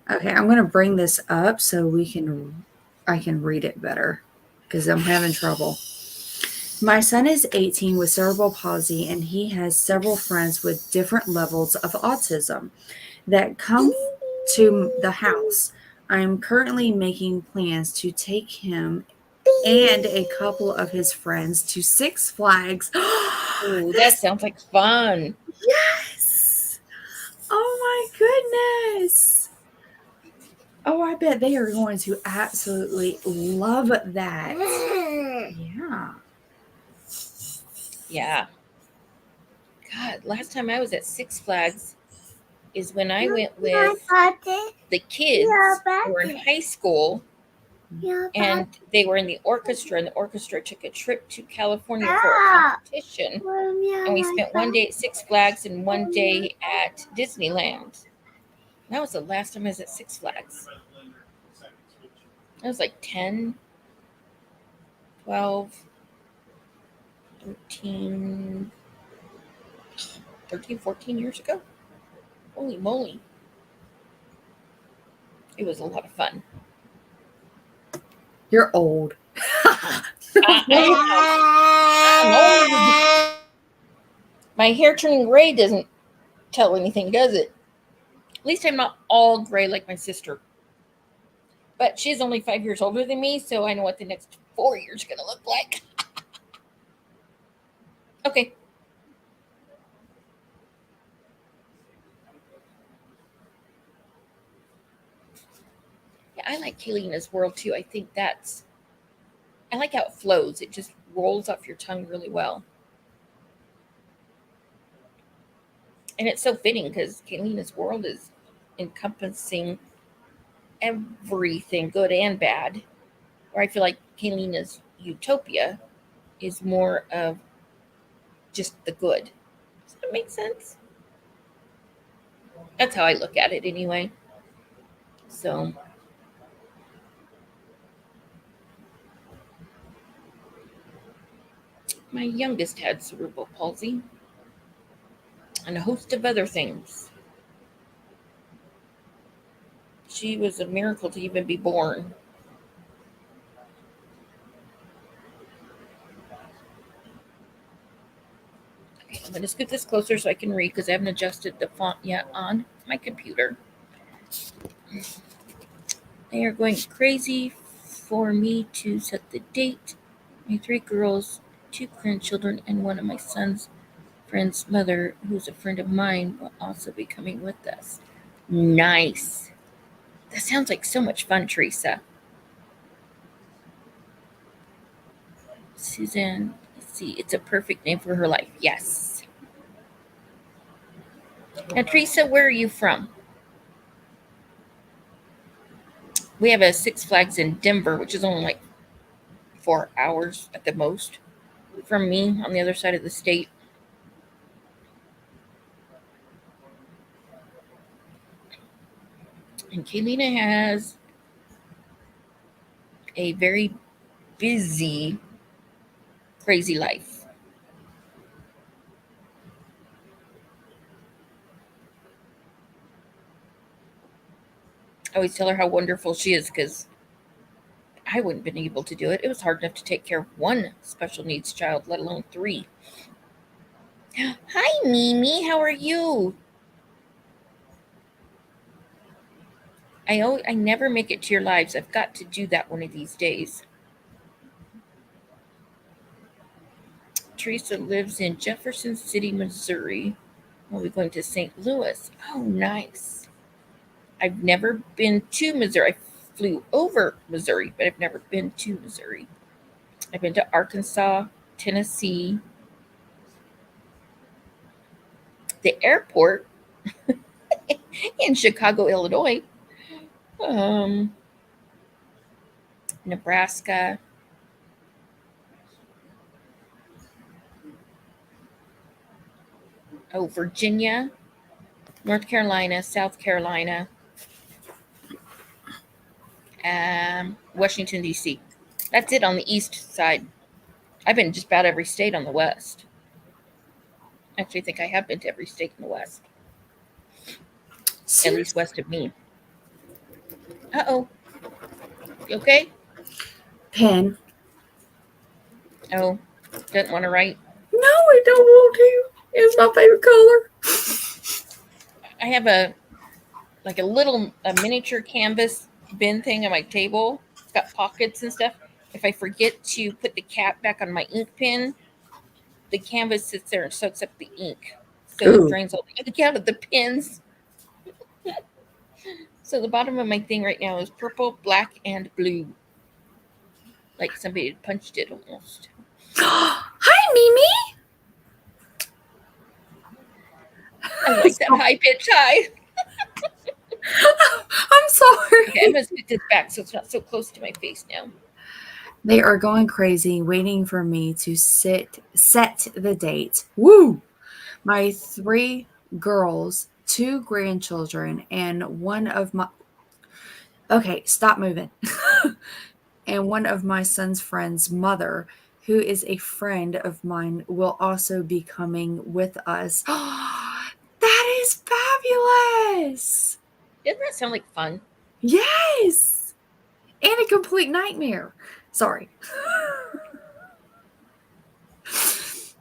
Speaker 1: Okay, I'm going to bring this up so I can read it better because I'm having trouble. My son is 18 with cerebral palsy, and he has several friends with different levels of autism that come to the house. I am currently making plans to take him and a couple of his friends to Six Flags.
Speaker 2: Ooh, that sounds like fun.
Speaker 1: Yes! Oh my goodness! Oh, I bet they are going to absolutely love that. Yeah.
Speaker 2: Yeah. God, last time I was at Six Flags is when I went with the kids who were in high school, and they were in the orchestra, and the orchestra took a trip to California for a competition, and we spent one day at Six Flags and one day at Disneyland. That was the last time I was at Six Flags. I was like 10, 12, 13, 14 years ago. Holy moly. It was a lot of fun.
Speaker 1: You're old.
Speaker 2: I'm old. My hair turning gray doesn't tell anything, does it? At least I'm not all gray like my sister. But she's only 5 years older than me, so I know what the next 4 years are going to look like. Okay. Yeah, I like Kayleena's world too. I like how it flows. It just rolls off your tongue really well. And it's so fitting because Kayleena's world is encompassing everything, good and bad. Or I feel like Kayleena's Utopia is more of just the good. Does that make sense? That's how I look at it anyway. So, my youngest had cerebral palsy and a host of other things. She was a miracle to even be born. Okay, I'm going to scoot this closer so I can read because I haven't adjusted the font yet on my computer. They are going crazy for me to set the date. My 3 girls, 2 grandchildren, and one of my son's friend's mother, who's a friend of mine, will also be coming with us. Nice. That sounds like so much fun, Teresa. Suzanne, let's see. It's a perfect name for her life. Yes. Now, Teresa, where are you from? We have a Six Flags in Denver, which is only like 4 hours at the most from me on the other side of the state. And Kayleena has a very busy, crazy life. I always tell her how wonderful she is because I wouldn't have been able to do it. It was hard enough to take care of one special needs child, let alone 3. Hi, Mimi. How are you? I never make it to your lives. I've got to do that one of these days. Teresa lives in Jefferson City, Missouri. We'll be going to St. Louis. Oh, nice. I've never been to Missouri. I flew over Missouri, but I've never been to Missouri. I've been to Arkansas, Tennessee, the airport in Chicago, Illinois, Nebraska, Virginia, North Carolina, South Carolina, Washington, D.C. That's it on the east side. I've been just about every state on the west. Actually, I think I have been to every state in the West, at least
Speaker 1: Seriously?
Speaker 2: west of me. Uh-oh. You okay?
Speaker 1: Pen.
Speaker 2: Oh, doesn't want to write.
Speaker 1: No, I don't want to. It's my favorite color.
Speaker 2: I have a little miniature canvas bin thing on my table. It's got pockets and stuff. If I forget to put the cap back on my ink pen, the canvas sits there and soaks up the ink. So it
Speaker 1: Ooh.
Speaker 2: drains all the ink out of the pens. So the bottom of my thing right now is purple, black, and blue. Like somebody had punched it almost.
Speaker 1: Hi, Mimi.
Speaker 2: I like that high pitch high.
Speaker 1: I'm sorry.
Speaker 2: Okay, I'm gonna scoot this back so it's not so close to my face now.
Speaker 1: They are going crazy, waiting for me to set the date. Woo! My 3 girls, 2 grandchildren, and one of my. Okay, stop moving. And one of my son's friends' mother, who is a friend of mine, will also be coming with us. That is fabulous!
Speaker 2: Doesn't that sound like fun?
Speaker 1: Yes! And a complete nightmare. Sorry.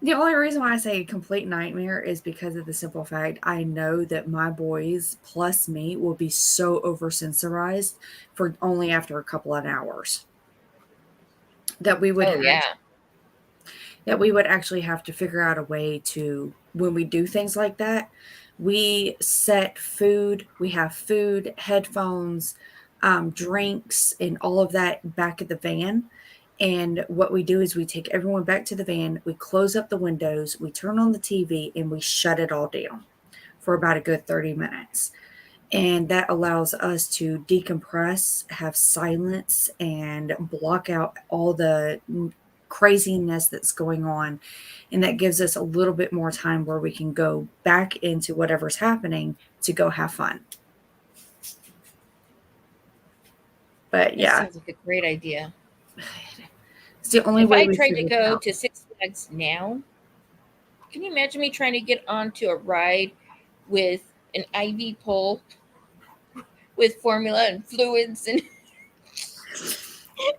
Speaker 1: The only reason why I say complete nightmare is because of the simple fact I know that my boys plus me will be so oversensorized for only after a couple of hours that we would
Speaker 2: Oh yeah.
Speaker 1: actually have to figure out a way to, when we do things like that, we set food, we have food, headphones, drinks, and all of that back at the van. And what we do is we take everyone back to the van, we close up the windows, we turn on the TV, and we shut it all down for about a good 30 minutes. And that allows us to decompress, have silence, and block out all the craziness that's going on. And that gives us a little bit more time where we can go back into whatever's happening to go have fun. But
Speaker 2: That
Speaker 1: yeah,
Speaker 2: sounds like a great idea.
Speaker 1: it's the only
Speaker 2: If
Speaker 1: way
Speaker 2: I
Speaker 1: we
Speaker 2: tried to
Speaker 1: figured it
Speaker 2: go
Speaker 1: out.
Speaker 2: to Six Flags now, can you imagine me trying to get onto a ride with an IV pole with formula and fluids and
Speaker 1: Are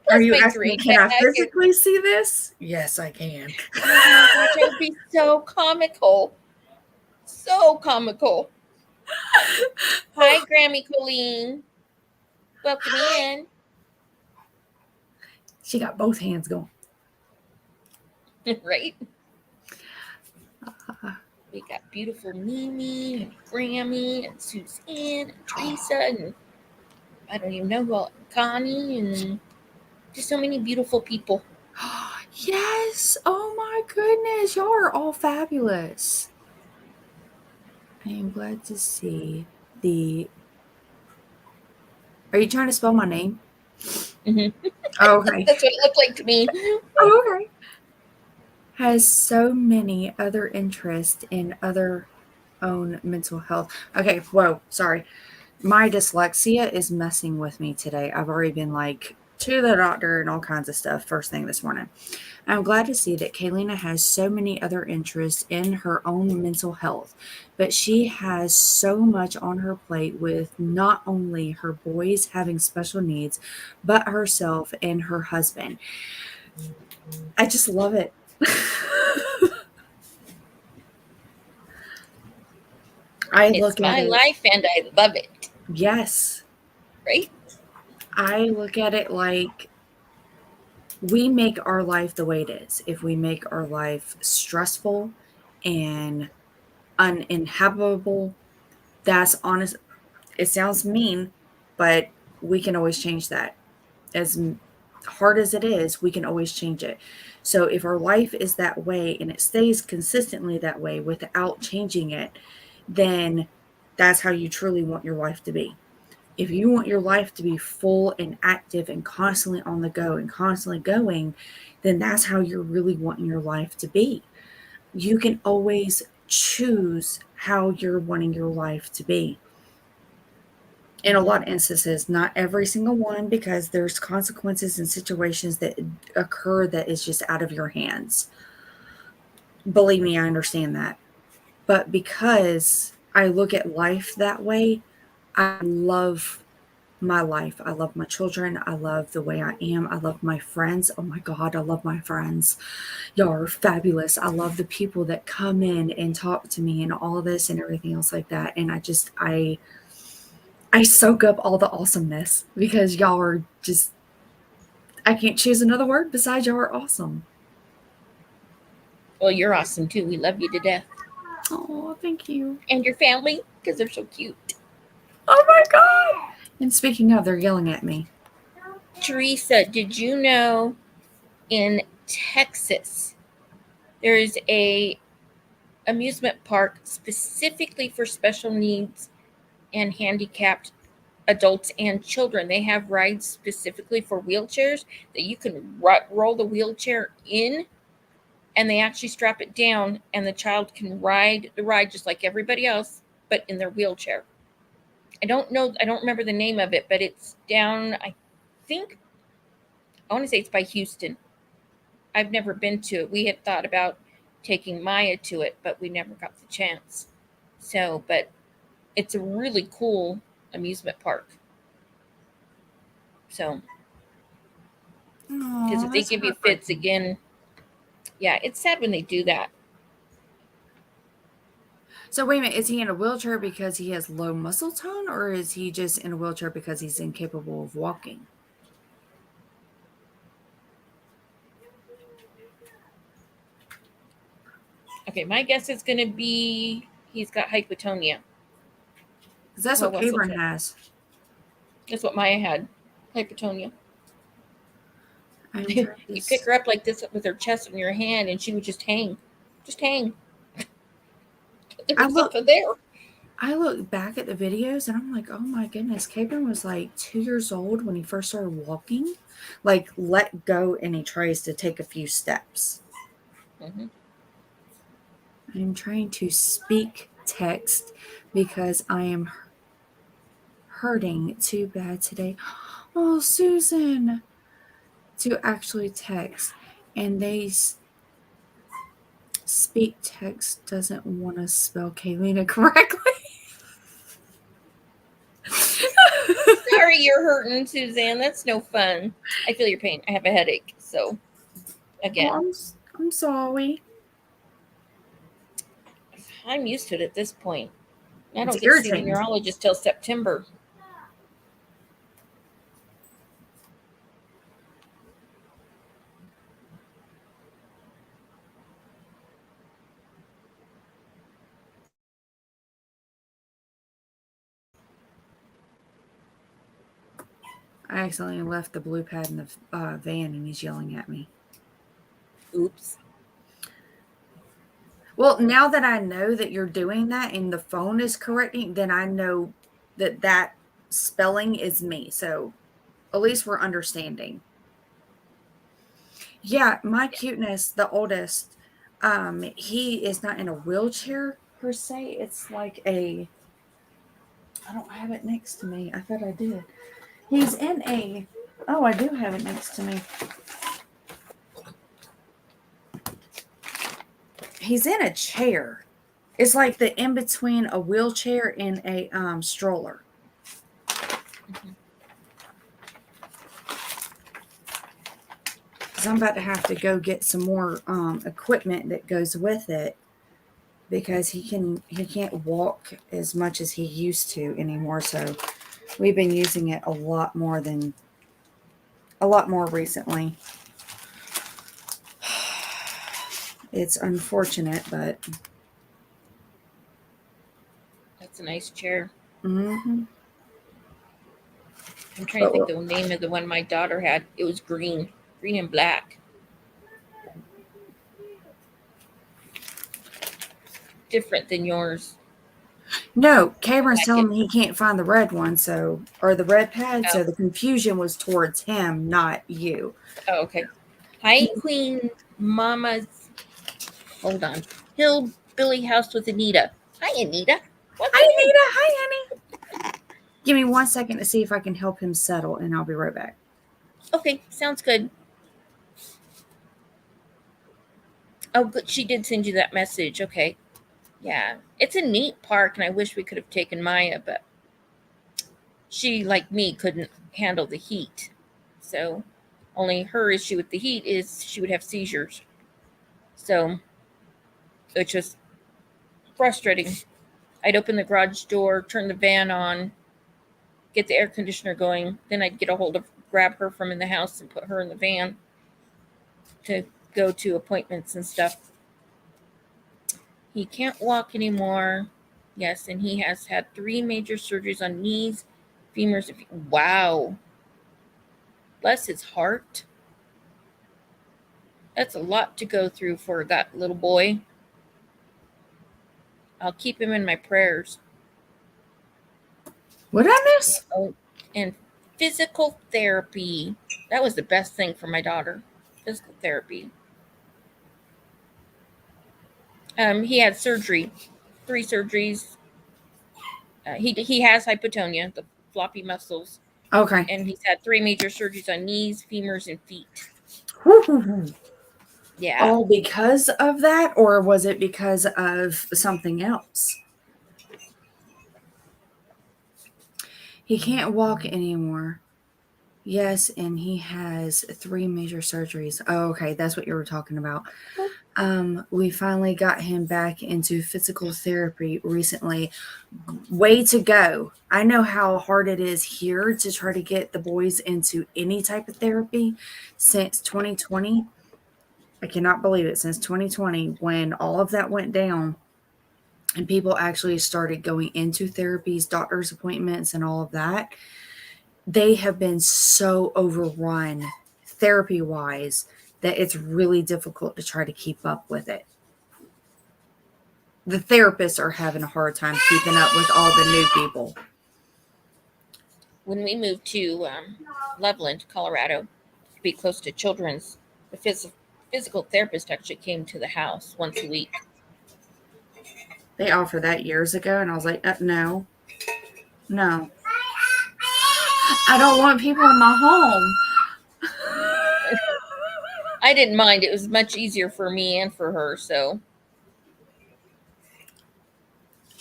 Speaker 2: plus
Speaker 1: you
Speaker 2: my
Speaker 1: asking,
Speaker 2: drink
Speaker 1: can I
Speaker 2: bag? And,
Speaker 1: physically see this? Yes, I can.
Speaker 2: oh my gosh, it would be so comical. So comical. Hi, Grammy Colleen. Welcome in.
Speaker 1: She got both hands going.
Speaker 2: Right? We got beautiful Mimi and Grammy and Suzanne and Teresa and I don't even know who all, Connie and just so many beautiful people.
Speaker 1: Yes. Oh my goodness. Y'all are all fabulous. I am glad to see the. Are you trying to spell my name?
Speaker 2: Mm-hmm.
Speaker 1: Oh, okay.
Speaker 2: That's what it looked like to me.
Speaker 1: Oh, okay. Has so many other interests in other own mental health. Okay. Whoa. Sorry. My dyslexia is messing with me today. I've already been like to the doctor and all kinds of stuff first thing this morning. I'm glad to see that Kayleena has so many other interests in her own mental health, but she has so much on her plate with not only her boys having special needs, but herself and her husband. I just love it. I
Speaker 2: It's
Speaker 1: look at
Speaker 2: my
Speaker 1: it,
Speaker 2: life and I love it.
Speaker 1: yes,
Speaker 2: Right?
Speaker 1: I look at it like we make our life the way it is. If we make our life stressful and uninhabitable, that's honest. It sounds mean, but we can always change that. As hard as it is, we can always change it. So if our life is that way and it stays consistently that way without changing it, then that's how you truly want your life to be. If you want your life to be full and active and constantly on the go and constantly going, then that's how you're really wanting your life to be. You can always choose how you're wanting your life to be. In a lot of instances, not every single one, because there's consequences and situations that occur that is just out of your hands. Believe me, I understand that. But because I look at life that way, I love my life. I love my children. I love the way I am. I love my friends. Oh my God, I love my friends. Y'all are fabulous. I love the people that come in and talk to me and all this and everything else like that. And I soak up all the awesomeness because y'all are just, I can't choose another word besides y'all are awesome.
Speaker 2: Well, you're awesome too. We love you to death.
Speaker 1: Oh, thank you.
Speaker 2: And your family, because they're so cute.
Speaker 1: Oh my God. And speaking of, they're yelling at me.
Speaker 2: Teresa, did you know in Texas there's a amusement park specifically for special needs and handicapped adults and children? They have rides specifically for wheelchairs that you can roll the wheelchair in, and they actually strap it down, and the child can ride the ride just like everybody else, but in their wheelchair. I don't remember the name of it, but it's down, I think, I want to say it's by Houston. I've never been to it. We had thought about taking Maya to it, but we never got the chance. So, but it's a really cool amusement park. So, because
Speaker 1: Oh,
Speaker 2: if they
Speaker 1: that's
Speaker 2: give you fits
Speaker 1: heartbreaking.
Speaker 2: again, yeah, it's sad when they do that.
Speaker 1: So wait a minute, is he in a wheelchair because he has low muscle tone, or is he just in a wheelchair because he's incapable of walking?
Speaker 2: Okay, my guess is going to be he's got hypotonia.
Speaker 1: Because that's
Speaker 2: Low
Speaker 1: what
Speaker 2: muscle
Speaker 1: Cabron
Speaker 2: tone.
Speaker 1: has.
Speaker 2: That's what Maya had, hypotonia.
Speaker 1: I'm
Speaker 2: You
Speaker 1: trying to.
Speaker 2: pick her up like this with her chest in your hand, and she would just hang. Just hang. There
Speaker 1: I
Speaker 2: was
Speaker 1: look.
Speaker 2: something there.
Speaker 1: I look back at the videos and I'm like, oh my goodness, Cabron was like 2 years old when he first started walking. Like, let go, and he tries to take a few steps.
Speaker 2: Mm-hmm.
Speaker 1: I'm trying to speak text because I am hurting too bad today. Oh, Susan, to actually text. And they speak text doesn't want to spell Kayleena correctly.
Speaker 2: Sorry you're hurting, Suzanne. That's no fun. I feel your pain. I have a headache. So,
Speaker 1: Oh,
Speaker 2: again,
Speaker 1: I'm sorry.
Speaker 2: I'm used to it at this point. I
Speaker 1: It's
Speaker 2: don't get to see the
Speaker 1: irritating.
Speaker 2: neurologist till September.
Speaker 1: I accidentally left the blue pad in the van and he's yelling at me.
Speaker 2: Oops.
Speaker 1: Well, now that I know that you're doing that and the phone is correcting, then I know that that spelling is me. So at least we're understanding. Yeah, my cuteness, the oldest, he is not in a wheelchair per se. It's like I don't have it next to me. I thought I did. He's in a, oh, I do have it next to me. He's in a chair. It's like the in between a wheelchair and a stroller.
Speaker 2: Mm-hmm.
Speaker 1: Because I'm about to have to go get some more equipment that goes with it because he can't walk as much as he used to anymore. So we've been using it a lot more recently. It's unfortunate, but
Speaker 2: That's a nice chair.
Speaker 1: mm-hmm.
Speaker 2: I'm trying to
Speaker 1: But
Speaker 2: think the name of the one my daughter had. It was green and black. Different than yours.
Speaker 1: No,
Speaker 2: I
Speaker 1: Cameron's
Speaker 2: like it.
Speaker 1: telling me he can't find the red one, or the red pad,
Speaker 2: Oh,
Speaker 1: so the confusion was towards him, not you.
Speaker 2: oh okay. Hi, Queen Mama's. Hold on. Hillbilly House with Anita. Hi, Anita. Welcome
Speaker 1: Hi,
Speaker 2: in.
Speaker 1: Anita. Hi, honey. Give me 1 second to see if I can help him settle, and I'll be right back.
Speaker 2: Okay, sounds good. Oh, good. She did send you that message. Okay. Yeah, it's a neat park, and I wish we could have taken Maya, but she, like me, couldn't handle the heat. So, only her issue with the heat is she would have seizures. So, which was frustrating. I'd open the garage door, turn the van on, get the air conditioner going. Then I'd get a hold of, grab her from in the house and put her in the van to go to appointments and stuff. He can't walk anymore. Yes, and he has had 3 major surgeries on knees, femurs. Wow. Bless his heart. That's a lot to go through for that little boy. I'll keep him in my prayers.
Speaker 1: What did I miss?
Speaker 2: Oh, and physical therapy. That was the best thing for my daughter. Physical therapy. He had surgery, 3 surgeries. He has hypotonia, the floppy muscles,
Speaker 1: Okay.
Speaker 2: and he's had 3 major surgeries on knees, femurs, and feet. Yeah.
Speaker 1: All because of that, or was it because of something else? He can't walk anymore. Yes, and he has 3 major surgeries. Oh, okay, that's what you were talking about. We finally got him back into physical therapy recently. Way to go. I know how hard it is here to try to get the boys into any type of therapy since 2020. I cannot believe it. Since 2020, when all of that went down and people actually started going into therapies, doctor's appointments, and all of that, they have been so overrun therapy wise that it's really difficult to try to keep up with it. The therapists are having a hard time keeping up with all the new people.
Speaker 2: When we moved to Loveland, Colorado, to be close to children's, the physical therapist actually came to the house once a week.
Speaker 1: They offered that years ago, and I was like, no. I don't want people in my home.
Speaker 2: I didn't mind. It was much easier for me and for her. So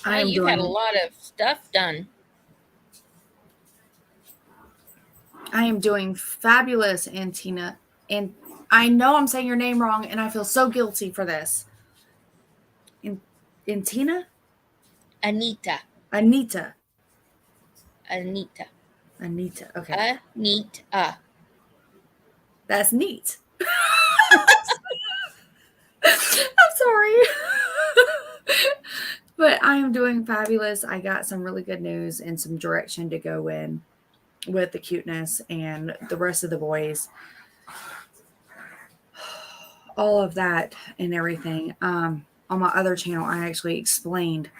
Speaker 2: you've had a lot of stuff done.
Speaker 1: I am doing fabulous, Antina. And I know I'm saying your name wrong, and I feel so guilty for this. Antina?
Speaker 2: Anita.
Speaker 1: Anita.
Speaker 2: Anita.
Speaker 1: Anita. Okay.
Speaker 2: Anita.
Speaker 1: That's neat. I'm sorry. But I am doing fabulous. I got some really good news and some direction to go in with the cuteness and the rest of the boys. All of that and everything. On my other channel, I actually explained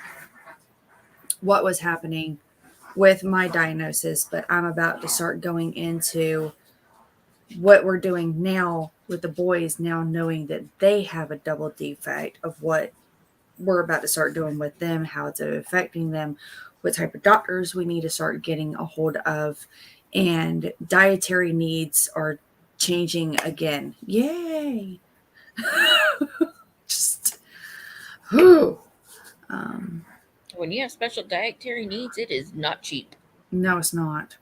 Speaker 1: what was happening with my diagnosis, but I'm about to start going into what we're doing now with the boys, now knowing that they have a double defect of what we're about to start doing with them, how it's affecting them, what type of doctors we need to start getting a hold of, and dietary needs are changing again. Yay! Just, whew.
Speaker 2: When you have special dietary needs, it is not cheap.
Speaker 1: No, it's not.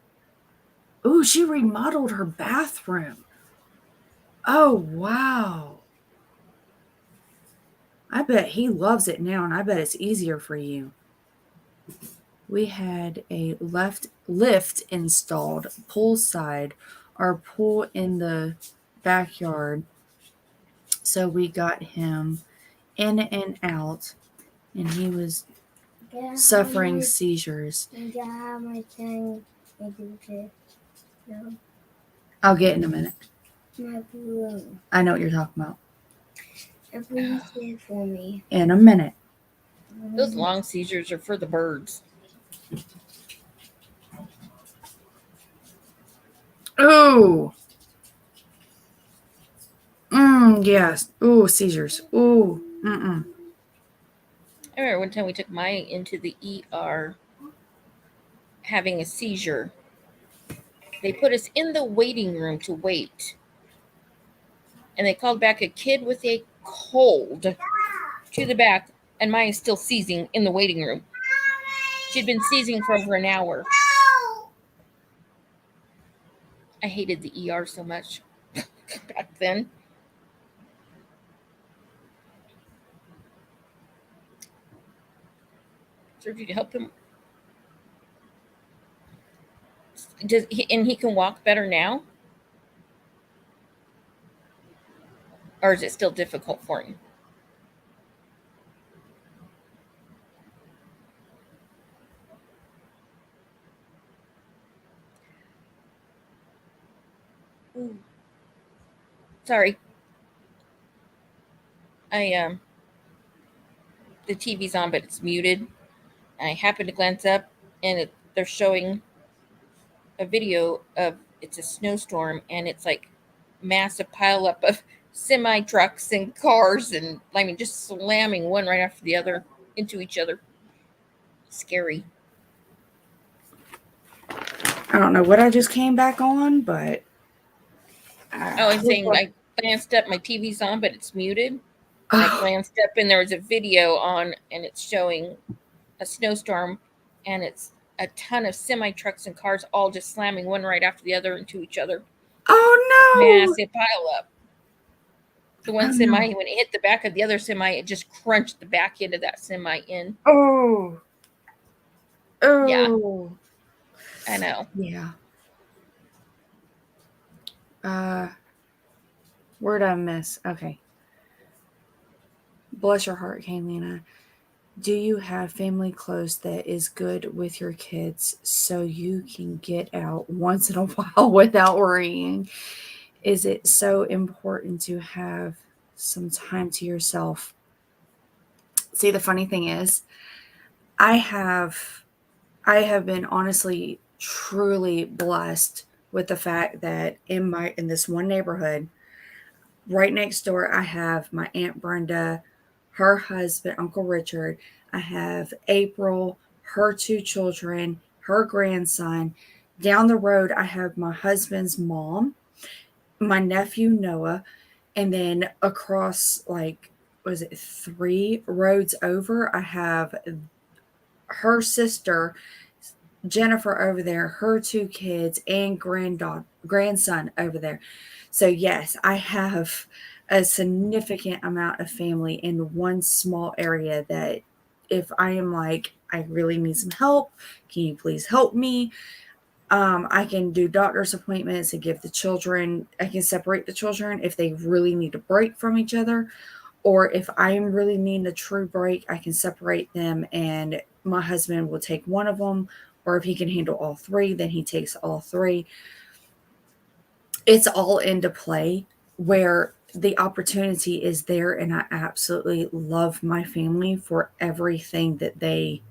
Speaker 1: Ooh, she remodeled her bathroom. Oh, wow. I bet he loves it now, and I bet it's easier for you. We had a lift installed poolside, our pool in the backyard. So we got him in and out, and he was suffering seizures. I'll get in a minute. I know what you're talking about.
Speaker 3: Please say for me.
Speaker 1: In a minute.
Speaker 2: Those long seizures are for the birds.
Speaker 1: Ooh. Yes. Ooh, seizures. Ooh. Mm-mm.
Speaker 2: I remember one time we took Maya into the ER having a seizure. They put us in the waiting room to wait. And they called back a kid with a cold to the back. and Maya's still seizing in the waiting room. She'd been seizing for over an hour. I hated the ER so much back then. Surgery to help him. And he can walk better now? Or is it still difficult for him? Ooh. Sorry. The TV's on, but it's muted. And I happened to glance up, and they're showing a video of it's a snowstorm, and it's like massive pile up of semi trucks and cars, and I mean just slamming one right after the other into each other. Scary.
Speaker 1: I don't know what I just came back on, but
Speaker 2: I'm saying I glanced up. My TV's on, but it's muted. I glanced up, and there was a video on, and it's showing a snowstorm, and it's a ton of semi trucks and cars all just slamming one right after the other into each other.
Speaker 1: Oh no!
Speaker 2: Massive pile up. The one semi, when it hit the back of the other semi, it just crunched the back end of that semi in.
Speaker 1: Oh.
Speaker 2: Yeah. I know.
Speaker 1: Yeah. Where'd I miss? Okay. Bless your heart, Kayleena. Do you have family close that is good with your kids so you can get out once in a while without worrying? Is it so important to have some time to yourself? See, the funny thing is, I have been honestly truly blessed with the fact that in this one neighborhood right next door I have my Aunt Brenda, her husband, Uncle Richard. I have April, her two children, her grandson. Down the road, I have my husband's mom, my nephew Noah, and then across, like, was it 3 roads over, I have her sister, Jennifer, over there, her two kids, and grandson over there. So, yes, I have a significant amount of family in one small area that if I am like, I really need some help, can you please help me? I can do doctor's appointments and give the children, I can separate the children if they really need a break from each other. Or if I am really needing a true break, I can separate them and my husband will take one of them. Or if he can handle all three, then he takes all three. It's all into play where the opportunity is there. And I absolutely love my family for everything that they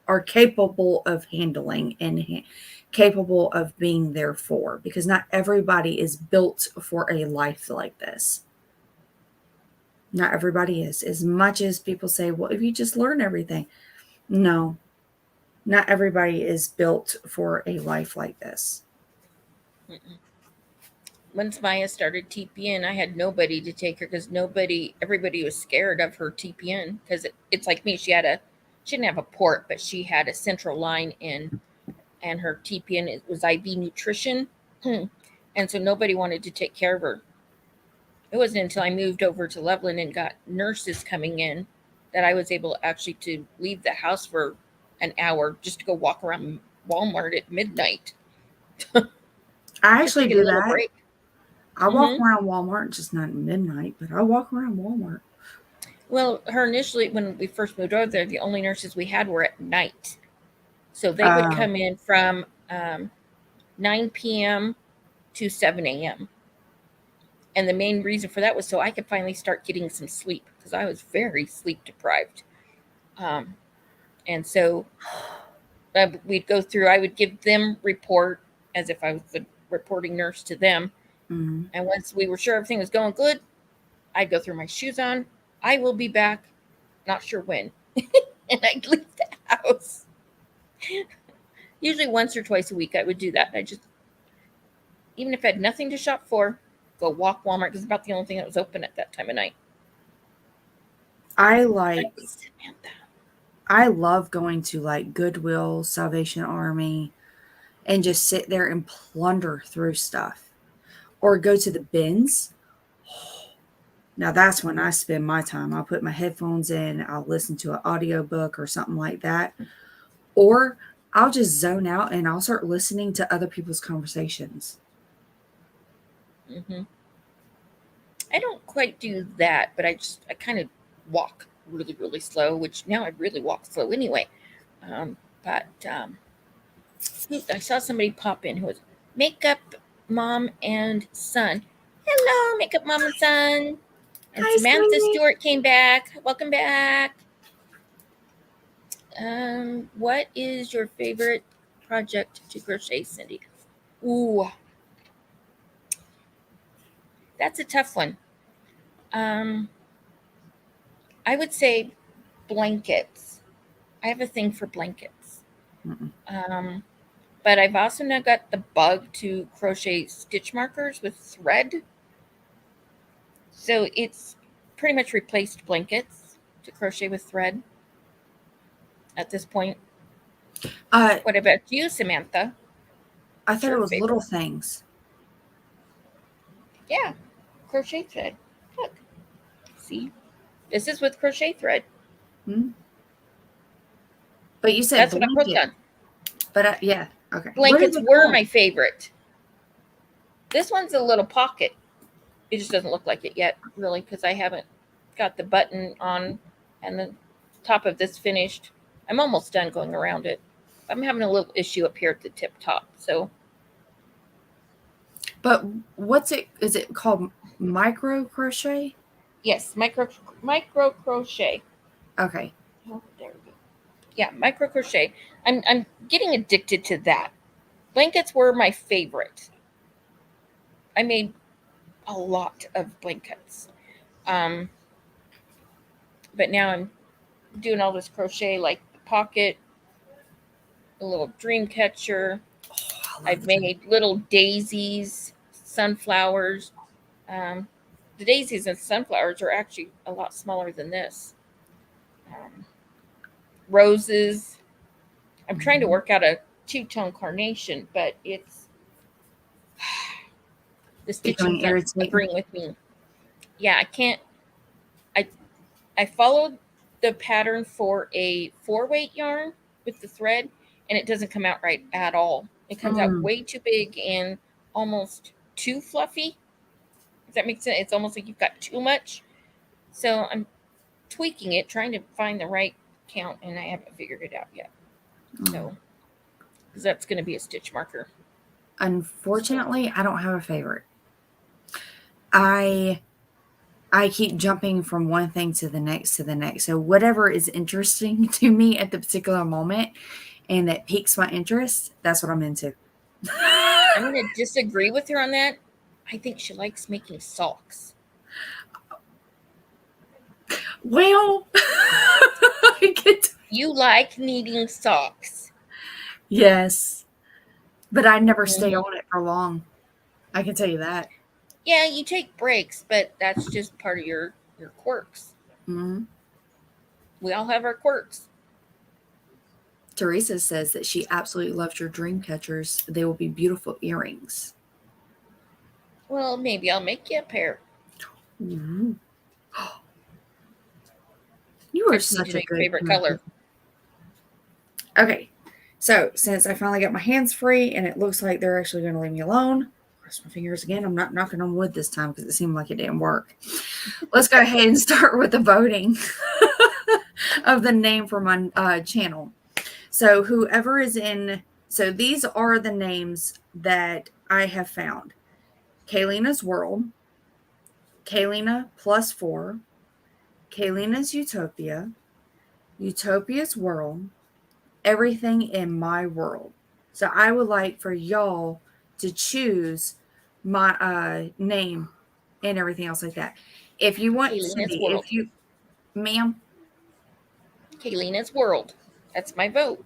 Speaker 1: are capable of handling and capable of being there for, because not everybody is built for a life like this. Not everybody is. As much as people say, well, if you just learn everything. No, not everybody is built for a life like this.
Speaker 2: Mm-mm. Once Maya started TPN, I had nobody to take her because everybody was scared of her TPN because it's like me. She didn't have a port, but she had a central line in, and her TPN was IV nutrition. And so nobody wanted to take care of her. It wasn't until I moved over to Loveland and got nurses coming in that I was able actually to leave the house for an hour just to go walk around Walmart at midnight.
Speaker 1: I actually
Speaker 2: get a
Speaker 1: do
Speaker 2: little
Speaker 1: that.
Speaker 2: break.
Speaker 1: I walk around Walmart, just not at midnight, but I walk around Walmart.
Speaker 2: Well, her initially, when we first moved over there, the only nurses we had were at night. So they would come in from 9 p.m. to 7 a.m. And the main reason for that was so I could finally start getting some sleep because I was very sleep deprived. And so we'd go through, I would give them report as if I was the reporting nurse to them.
Speaker 1: Mm-hmm.
Speaker 2: And once we were sure everything was going good, I'd go through my shoes on. I will be back, not sure when. And I'd leave the house. Usually once or twice a week I would do that. Even if I had nothing to shop for, go walk Walmart because it's about the only thing that was open at that time of night.
Speaker 1: I like,
Speaker 2: Samantha.
Speaker 1: I love going to like Goodwill, Salvation Army, and just sit there and plunder through stuff, or go to the bins. Now that's when I spend my time. I'll put my headphones in, I'll listen to an audiobook or something like that. Or I'll just zone out and I'll start listening to other people's conversations.
Speaker 2: Mm-hmm. I don't quite do that, but I kind of walk really, really slow, which now I really walk slow anyway. But I saw somebody pop in who was makeup mom and son. Hello, makeup mom and son. And
Speaker 1: Hi,
Speaker 2: Samantha
Speaker 1: sweetie.
Speaker 2: Stewart came back. Welcome back. What is your favorite project to crochet, Cindy? Ooh, that's a tough one. I would say blankets. I have a thing for blankets. But I've also now got the bug to crochet stitch markers with thread. So it's pretty much replaced blankets to crochet with thread at this point. What about you, Samantha?
Speaker 1: I thought
Speaker 2: Your
Speaker 1: it was
Speaker 2: favorite?
Speaker 1: little things.
Speaker 2: Yeah, crochet thread. Look, see, this is with crochet thread.
Speaker 1: Hmm? But you said
Speaker 2: That's what I'm hooked
Speaker 1: blanket.
Speaker 2: on.
Speaker 1: But yeah, okay.
Speaker 2: Blankets were my favorite. This one's a little pocket. It just doesn't look like it yet, really, because I haven't got the button on and the top of this finished. I'm almost done going around it. I'm having a little issue up here at the tip top. So,
Speaker 1: but what's it? Is it called micro crochet?
Speaker 2: yes, micro crochet.
Speaker 1: Okay.
Speaker 2: Oh, there we go. Yeah, micro crochet. I'm getting addicted to that. Blankets were my favorite. I made a lot of blankets. But now I'm doing all this crochet, like the pocket, a little dream catcher. I've made little daisies, sunflowers. The daisies and sunflowers are actually a lot smaller than this. Roses. I'm trying to work out a two-tone carnation, but it's the
Speaker 1: Becoming
Speaker 2: stitching's not
Speaker 1: irritating.
Speaker 2: agreeing with me. Yeah, I can't. I followed the pattern for a 4-weight yarn with the thread, and it doesn't come out right at all. It comes out way too big and almost too fluffy. Does that make sense? It's almost like you've got too much. So I'm tweaking it, trying to find the right count, and I haven't figured it out yet. So, because that's going to be a stitch marker.
Speaker 1: Unfortunately, I don't have a favorite. I keep jumping from one thing to the next to the next. So whatever is interesting to me at the particular moment and that piques my interest, that's what I'm into.
Speaker 2: I'm going to disagree with her on that. I think she likes making socks.
Speaker 1: Well, I get
Speaker 2: You like knitting socks.
Speaker 1: yes, but I never stay on it for long. I can tell you that.
Speaker 2: Yeah, you take breaks, but that's just part of your quirks.
Speaker 1: Mm-hmm.
Speaker 2: We all have our quirks.
Speaker 1: Teresa says that she absolutely loves your dream catchers. They will be beautiful earrings.
Speaker 2: Well, maybe I'll make you a pair.
Speaker 1: Mm-hmm. You are such a good
Speaker 2: favorite color.
Speaker 1: Okay, so since I finally got my hands free and it looks like they're actually going to leave me alone, cross my fingers again. I'm not knocking on wood this time because it seemed like it didn't work. Let's go ahead and start with the voting of the name for my channel. So whoever is in, so these are the names that I have found. Kayleena's World, Kayleena +4, Kayleena's Utopia, Utopia's World, Everything in My World. So I would like for y'all to choose my name and everything else like that. If you want,
Speaker 2: Kayleena's
Speaker 1: Cindy,
Speaker 2: World.
Speaker 1: if you, ma'am,
Speaker 2: Kayleena's World. That's my vote.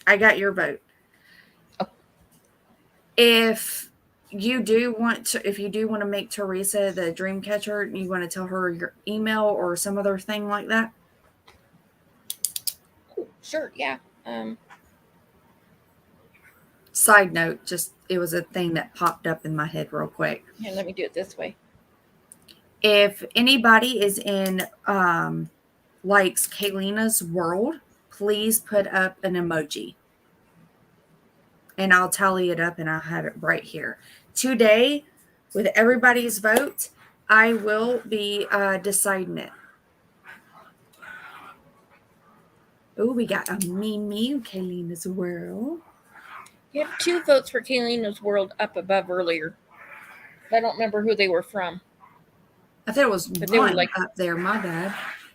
Speaker 1: I got your vote.
Speaker 2: Oh.
Speaker 1: If you do want to, if you do want to make Teresa the dream catcher, you want to tell her your email or some other thing like that?
Speaker 2: Oh, sure, yeah.
Speaker 1: Side note, just it was a thing that popped up in my head real quick.
Speaker 2: Here, let me do it this way.
Speaker 1: If anybody is in likes Kayleena's world, please put up an emoji. And I'll tally it up and I'll have it right here. Today, with everybody's vote, I will be deciding it. Oh, we got a Mimi, Kayleena's world.
Speaker 2: You had 2 votes for Kayleena's world up above earlier. I don't remember who they were from.
Speaker 1: I thought it was
Speaker 2: But
Speaker 1: one
Speaker 2: they were like,
Speaker 1: up there. My bad.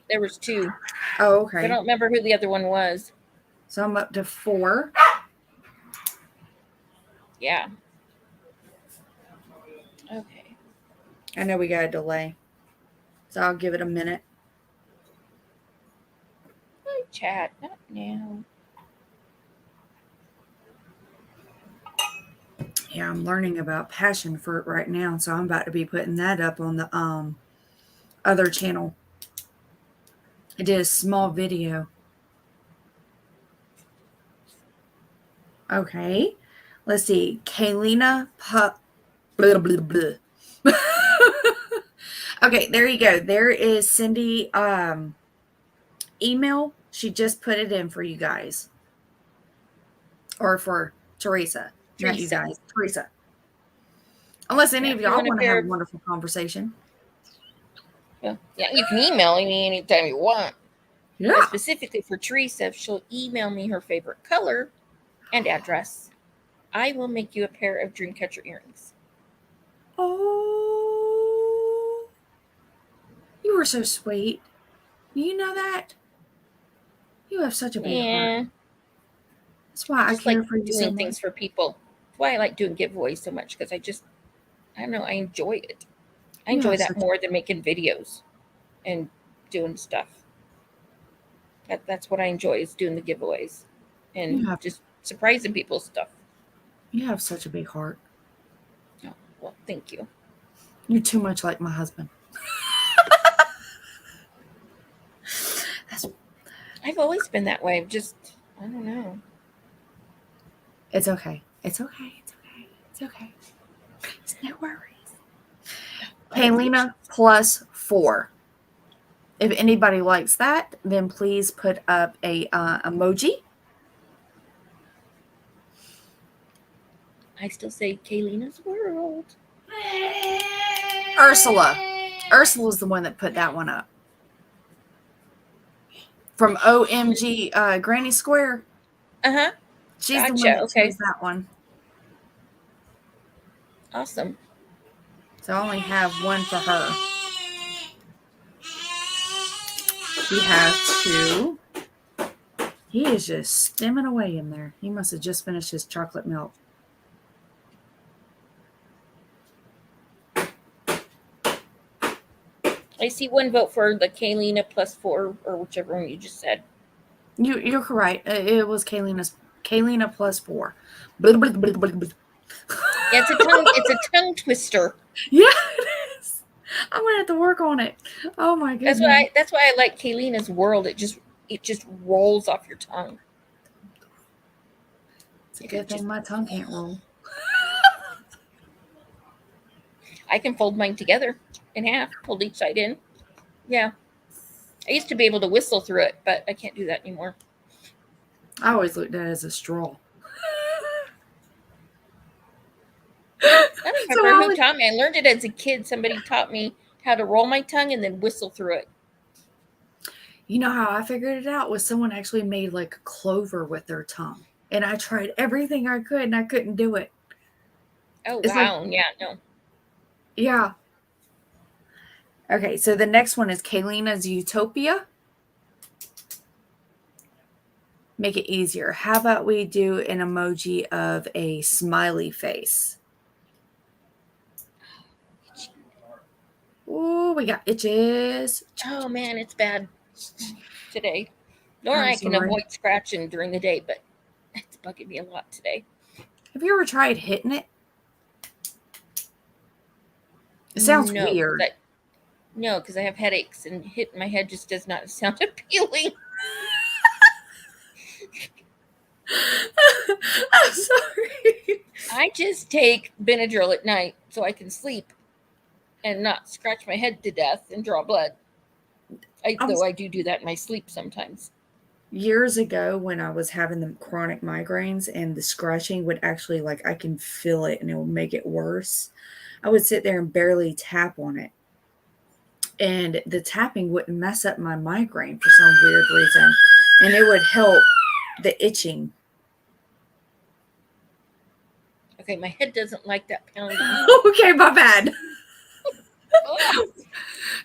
Speaker 2: there was 2.
Speaker 1: Oh,
Speaker 2: I
Speaker 1: okay.
Speaker 2: don't remember who the other one was.
Speaker 1: So I'm up to 4.
Speaker 2: Yeah. Okay.
Speaker 1: I know we got a delay, so I'll give it a minute.
Speaker 2: Hi, chat. Not now.
Speaker 1: Yeah, I'm learning about passion fruit right now, so I'm about to be putting that up on the other channel. I did a small video. Okay, let's see. Kayleena blah, blah, blah. Okay, there you go. There is Cindy email. She just put it in for you guys, or for Teresa. Not you guys, Teresa. Unless any of y'all want to have a wonderful conversation.
Speaker 2: Well, yeah, you can email me anytime you want.
Speaker 1: Yeah.
Speaker 2: But specifically for Teresa, if she'll email me her favorite color and address, I will make you a pair of Dreamcatcher earrings.
Speaker 1: Oh, you were so sweet. You know that? You have such a big heart. That's why I care for you so much.
Speaker 2: Doing things for people. That's why I like doing giveaways so much, because I don't know, I enjoy it. I enjoy that more than making videos and doing stuff. That's what I enjoy, is doing the giveaways and just surprising people stuff.
Speaker 1: You have such a big heart.
Speaker 2: Oh, well, thank you.
Speaker 1: You're too much like my husband.
Speaker 2: I've always been that way. I don't know.
Speaker 1: It's okay. It's okay. It's okay. It's okay. It's no worries. Kayleena +4. If anybody likes that, then please put up a emoji.
Speaker 2: I still say Kayleena's world.
Speaker 1: Ursula. Ursula's the one that put that one up. From OMG Granny Square.
Speaker 2: Uh-huh.
Speaker 1: She's the one that chose that one.
Speaker 2: Awesome.
Speaker 1: So I only have one for her. We have 2. He is just stimming away in there. He must have just finished his chocolate milk.
Speaker 2: I see 1 vote for the Kayleena +4, or whichever one you just said.
Speaker 1: You're correct. It was Kayleena +4. Blah, blah, blah, blah, blah.
Speaker 2: Yeah, it's a tongue twister.
Speaker 1: Yeah, it is. I'm gonna have to work on it. Oh my goodness.
Speaker 2: That's why I like Kayleena's world. It just rolls off your tongue.
Speaker 1: It's a good thing my tongue can't roll.
Speaker 2: I can fold mine together in half, fold each side in. Yeah. I used to be able to whistle through it, but I can't do that anymore.
Speaker 1: I always looked at it as a straw.
Speaker 2: I don't remember who taught me. I learned it as a kid. Somebody taught me how to roll my tongue and then whistle through it.
Speaker 1: You know how I figured it out? Was someone actually made like a clover with their tongue. And I tried everything I could and I couldn't do it.
Speaker 2: Oh, wow. Yeah, no.
Speaker 1: Yeah. Okay, so the next one is Kayleena's Utopia. Make it easier. How about we do an emoji of a smiley face? Oh, we got itches.
Speaker 2: Oh, man, it's bad today. Normally I can avoid scratching during the day, but it's bugging me a lot today.
Speaker 1: Have you ever tried hitting it? It sounds
Speaker 2: No,
Speaker 1: weird.
Speaker 2: because I have headaches and hitting my head just does not sound appealing.
Speaker 1: I'm sorry.
Speaker 2: I just take Benadryl at night so I can sleep and not scratch my head to death and draw blood. Though I do that in my sleep sometimes.
Speaker 1: Years ago, when I was having the chronic migraines and the scratching would actually, like, I can feel it and it will make it worse, I would sit there and barely tap on it. And the tapping wouldn't mess up my migraine for some weird reason. And it would help the itching.
Speaker 2: Okay, my head doesn't like that pounding.
Speaker 1: Okay, my bad.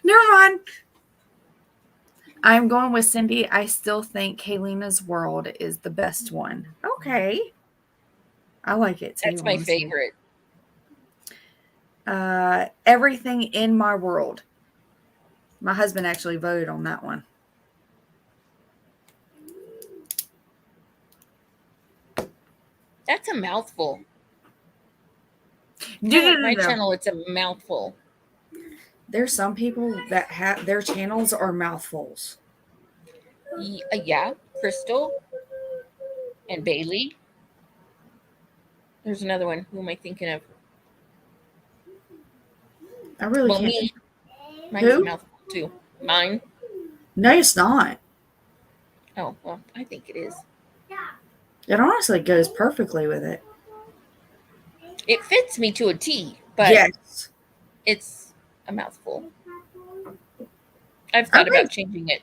Speaker 1: Never mind. I'm going with Cindy. I still think Kayleena's World is the best one. Okay. I like it too.
Speaker 2: That's my favorite.
Speaker 1: Everything in My World. My husband actually voted on that one.
Speaker 2: That's a mouthful.
Speaker 1: No.
Speaker 2: My channel, it's a mouthful.
Speaker 1: There's some people that have their channels are mouthfuls.
Speaker 2: Yeah, Crystal and Bailey. There's another one. Who am I thinking of?
Speaker 1: I really can't.
Speaker 2: Me. Mine's a mouthful too. Mine?
Speaker 1: No, it's not.
Speaker 2: Oh, well, I think it is.
Speaker 1: It honestly goes perfectly with it.
Speaker 2: It fits me to a T, but
Speaker 1: yes,
Speaker 2: it's a mouthful. I've thought about changing it.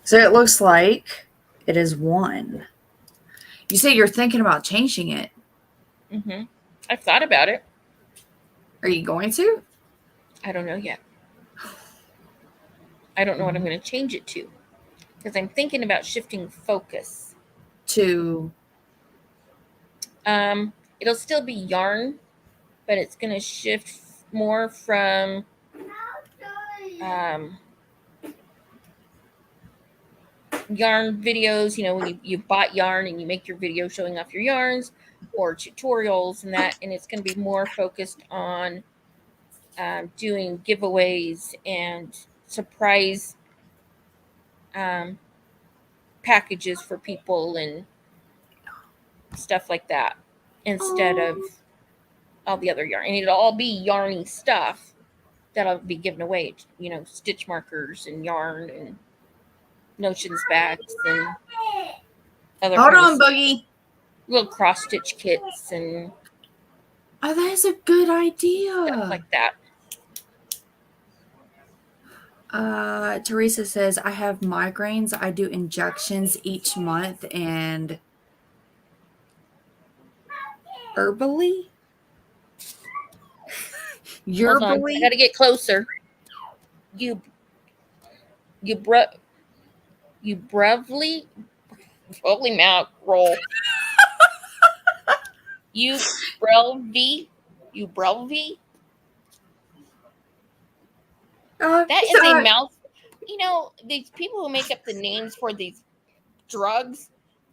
Speaker 1: So it looks like it is 1. You say you're thinking about changing it.
Speaker 2: Mm-hmm. I've thought about it.
Speaker 1: Are you going to?
Speaker 2: I don't know yet. I don't know what I'm going to change it to. Because I'm thinking about shifting focus.
Speaker 1: To?
Speaker 2: It'll still be yarn, but it's going to shift more from yarn videos, when you bought yarn and you make your video showing off your yarns, or tutorials and that, and it's going to be more focused on doing giveaways and surprise packages for people and stuff like that, instead of all the other yarn. And it'll all be yarny stuff that'll be given away, stitch markers and yarn and notions bags and other
Speaker 1: Hold on, Boogie.
Speaker 2: Little cross stitch kits and
Speaker 1: that's a good idea.
Speaker 2: Stuff like that.
Speaker 1: Teresa says, I have migraines. I do injections each month and herbally?
Speaker 2: Hold on, I gotta get closer. You brevly holy mouth roll. You brelvi. That is a mouth. These people who make up the names for these drugs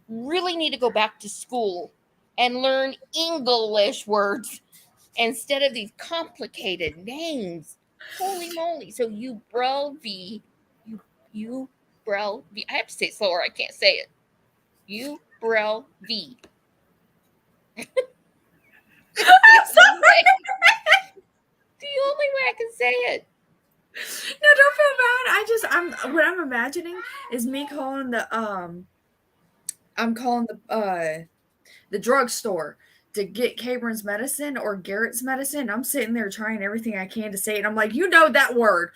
Speaker 2: really need to go back to school and learn English words instead of these complicated names. Holy moly. So you brelvi. You brelvi. I have to say it slower. I can't say it. You brelvi. The only way I can say it.
Speaker 1: No, don't feel bad. What I'm imagining is me calling the drugstore to get Cameron's medicine or Garrett's medicine. I'm sitting there trying everything I can to say it. I'm like, that word.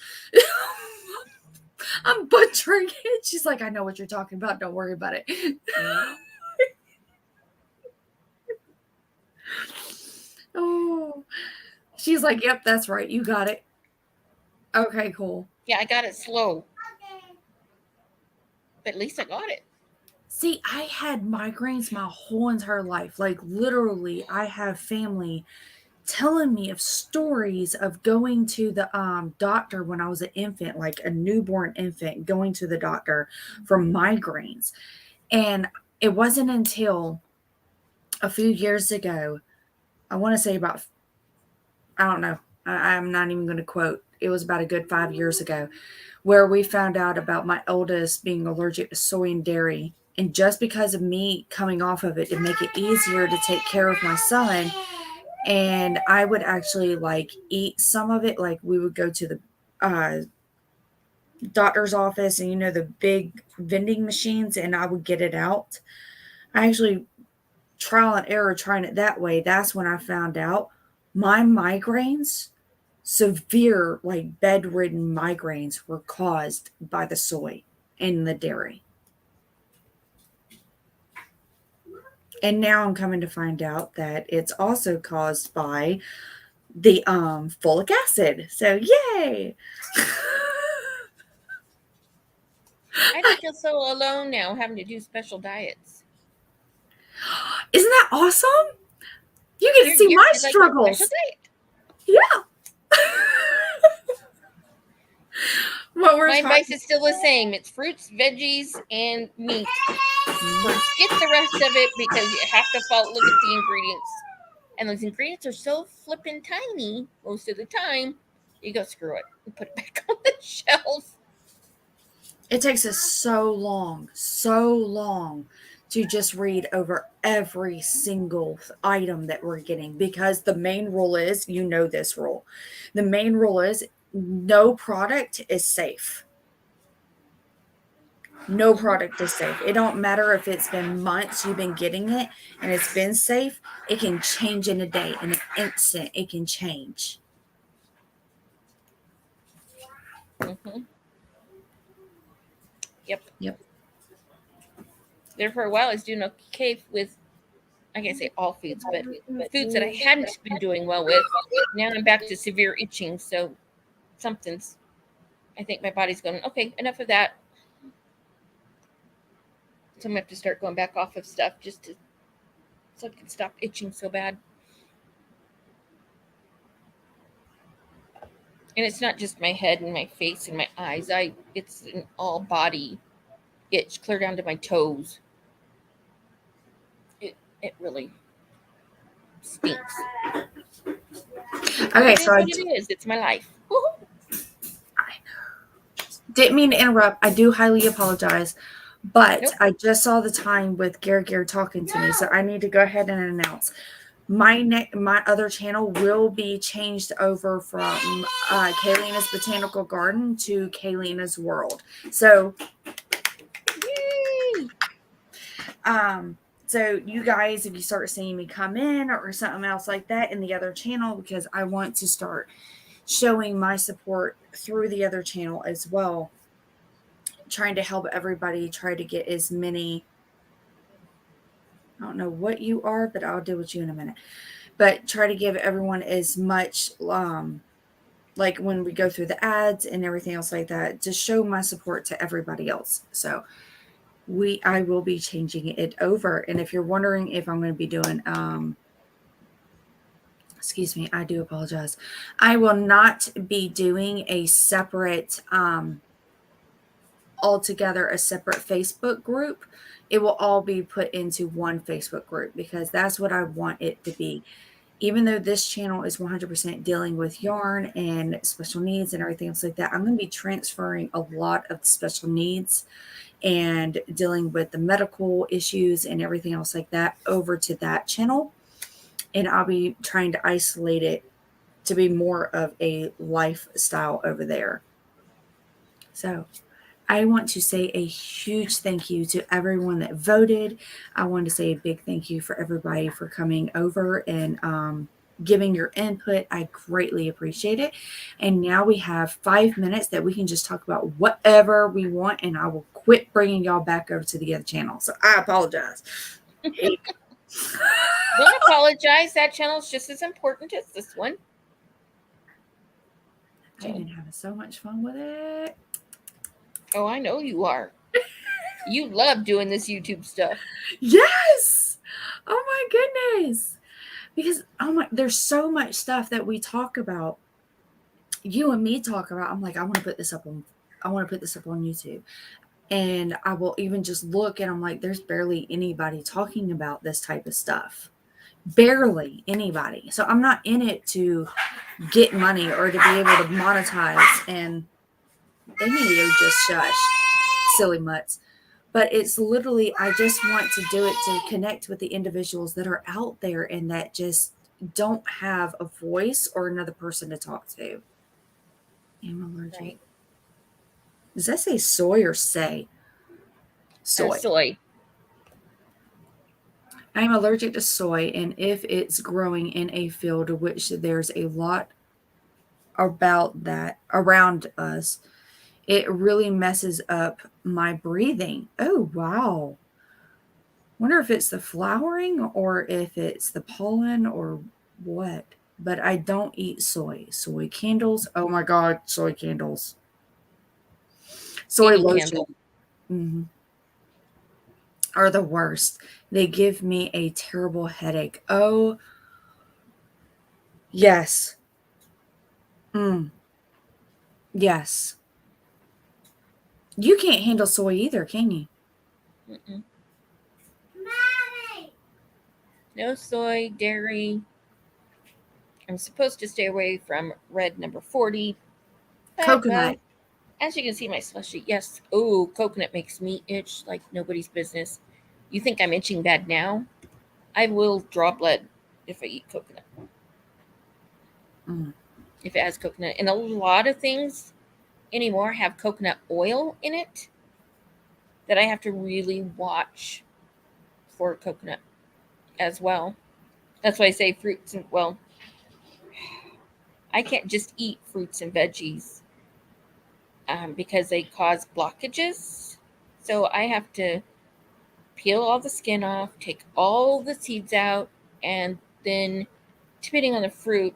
Speaker 1: I'm butchering it. She's like, I know what you're talking about. Don't worry about it. Oh, she's like, yep, that's right. You got it. Okay, cool.
Speaker 2: Yeah, I got it slow. But at least I got it.
Speaker 1: See, I had migraines my whole entire life. Like, literally, I have family telling me of stories of going to the doctor when I was an infant, like a newborn infant, going to the doctor for migraines. And it wasn't until a few years ago, I want to say about I don't know. I'm not even going to quote. It was about a good 5 years ago where we found out about my oldest being allergic to soy and dairy. And just because of me coming off of it to make it easier to take care of my son, and I would actually like eat some of it. Like we would go to the doctor's office and the big vending machines, and I would get it out. I actually trial and error trying it that way. That's when I found out my migraines, severe, like bedridden migraines, were caused by the soy and the dairy. And now I'm coming to find out that it's also caused by the folic acid. So yay.
Speaker 2: I don't feel so alone now having to do special diets.
Speaker 1: Isn't that awesome? You get to see my
Speaker 2: like a
Speaker 1: struggles.
Speaker 2: special diet.
Speaker 1: Yeah.
Speaker 2: My advice is still the same. It's fruits, veggies, and meat. Forget the rest of it because you have to look at the ingredients. And those ingredients are so flippin' tiny most of the time. You go, screw it, and put it back on the shelf.
Speaker 1: It takes us so long to just read over every single item that we're getting, because the main rule is, this rule. The main rule is no product is safe. No product is safe. It don't matter if it's been months you've been getting it and it's been safe. It can change in a day, in an instant. It can change.
Speaker 2: Mm-hmm.
Speaker 1: Yep.
Speaker 2: There for a while I was doing okay with, I can't say all foods, but foods that I hadn't been doing well with. Now I'm back to severe itching, so I think my body's going, okay, enough of that. So I'm going to have to start going back off of stuff so I can stop itching so bad. And it's not just my head and my face and my eyes. It's an all body itch, clear down to my toes. It really stinks.
Speaker 1: Okay,
Speaker 2: so it is. It's my life.
Speaker 1: I didn't mean to interrupt. I do highly apologize, but nope. I just saw the time with Gare talking to me, so I need to go ahead and announce my other channel will be changed over from Kayleena's Botanical Garden to Kayleena's World. So, yay! So you guys, if you start seeing me come in or something else like that in the other channel, because I want to start showing my support through the other channel as well, trying to help everybody try to get as many, I don't know what you are, but I'll deal with you in a minute, but try to give everyone as much, like when we go through the ads and everything else like that, to show my support to everybody else. So I will be changing it over. And if you're wondering if I'm going to be doing, excuse me, I do apologize. I will not be doing a separate, altogether a separate Facebook group. It will all be put into one Facebook group because that's what I want it to be. Even though this channel is 100% dealing with yarn and special needs and everything else like that, I'm going to be transferring a lot of special needs and dealing with the medical issues and everything else like that over to that channel. And I'll be trying to isolate it to be more of a lifestyle over there. So I want to say a huge thank you to everyone that voted. I want to say a big thank you for everybody for coming over and giving your input. I greatly appreciate it. And now we have 5 minutes that we can just talk about whatever we want, and I will quit bringing y'all back over to the other channel. So I apologize.
Speaker 2: Don't apologize. That channel's just as important as this one.
Speaker 1: I've been having so much fun with it.
Speaker 2: Oh, I know you are. You love doing this YouTube stuff.
Speaker 1: Yes. Oh my goodness. Because there's so much stuff that we talk about. You and me talk about. I'm like, I want to put this up on YouTube. And I will even just look and I'm like, there's barely anybody talking about this type of stuff. Barely anybody. So I'm not in it to get money or to be able to monetize, and they need to just shush, silly mutts. But it's literally, I just want to do it to connect with the individuals that are out there and that just don't have a voice or another person to talk to. I'm allergic.
Speaker 2: Right.
Speaker 1: Does that say soy or say? Soy.
Speaker 2: Soy.
Speaker 1: I'm allergic to soy, and if it's growing in a field which there's a lot about that around us, it really messes up my breathing. Oh, wow. Wonder if it's the flowering or if it's the pollen or what. But I don't eat soy. Soy candles. Oh my God, soy candles. Soy
Speaker 2: Any
Speaker 1: lotion.
Speaker 2: candle.
Speaker 1: Mhm. Are the worst. They give me a terrible headache. Oh, yes. Mm, yes. You can't handle soy either, can you?
Speaker 2: Mm-mm. No soy, dairy. I'm supposed to stay away from red number 40. But, well,
Speaker 1: Coconut.
Speaker 2: as you can see, my slushy, yes. Oh, coconut makes me itch like nobody's business. You think I'm itching bad now? I will draw blood if I eat coconut,
Speaker 1: Mm.
Speaker 2: if it has coconut. And a lot of things anymore have coconut oil in it that I have to really watch for coconut as well. That's why I say fruits and, well, I can't just eat fruits and veggies because they cause blockages. So I have to peel all the skin off, take all the seeds out, and then, depending on the fruit,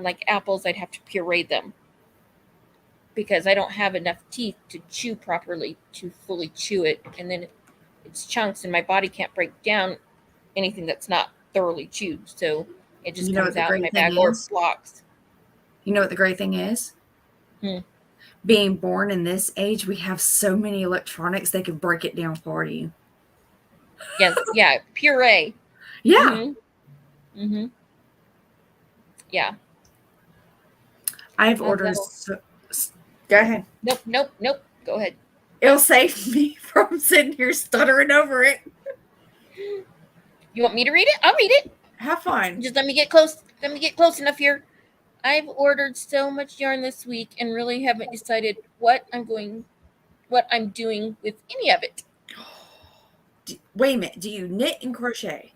Speaker 2: like apples, I'd have to puree them because I don't have enough teeth to chew properly to fully chew it, and then it's chunks, and my body can't break down anything that's not thoroughly chewed, so it just
Speaker 1: You know what
Speaker 2: comes
Speaker 1: the
Speaker 2: out in
Speaker 1: great
Speaker 2: my
Speaker 1: thing
Speaker 2: bag or
Speaker 1: is?
Speaker 2: blocks.
Speaker 1: You know what the great thing is?
Speaker 2: Hmm.
Speaker 1: Being born in this age, we have so many electronics they can break it down for you.
Speaker 2: Yes, yeah, puree.
Speaker 1: Yeah,
Speaker 2: Mm-hmm. Mm-hmm. Yeah.
Speaker 1: I've ordered.
Speaker 2: That'll.
Speaker 1: Go ahead.
Speaker 2: Nope. Nope. Nope. Go ahead.
Speaker 1: It'll save me from sitting here stuttering over it.
Speaker 2: You want me to read it? I'll read it.
Speaker 1: Have fun.
Speaker 2: Just let me get close. Let me get close enough here. I've ordered so much yarn this week and really haven't decided what I'm doing with any of it.
Speaker 1: Wait a minute. Do you knit and crochet?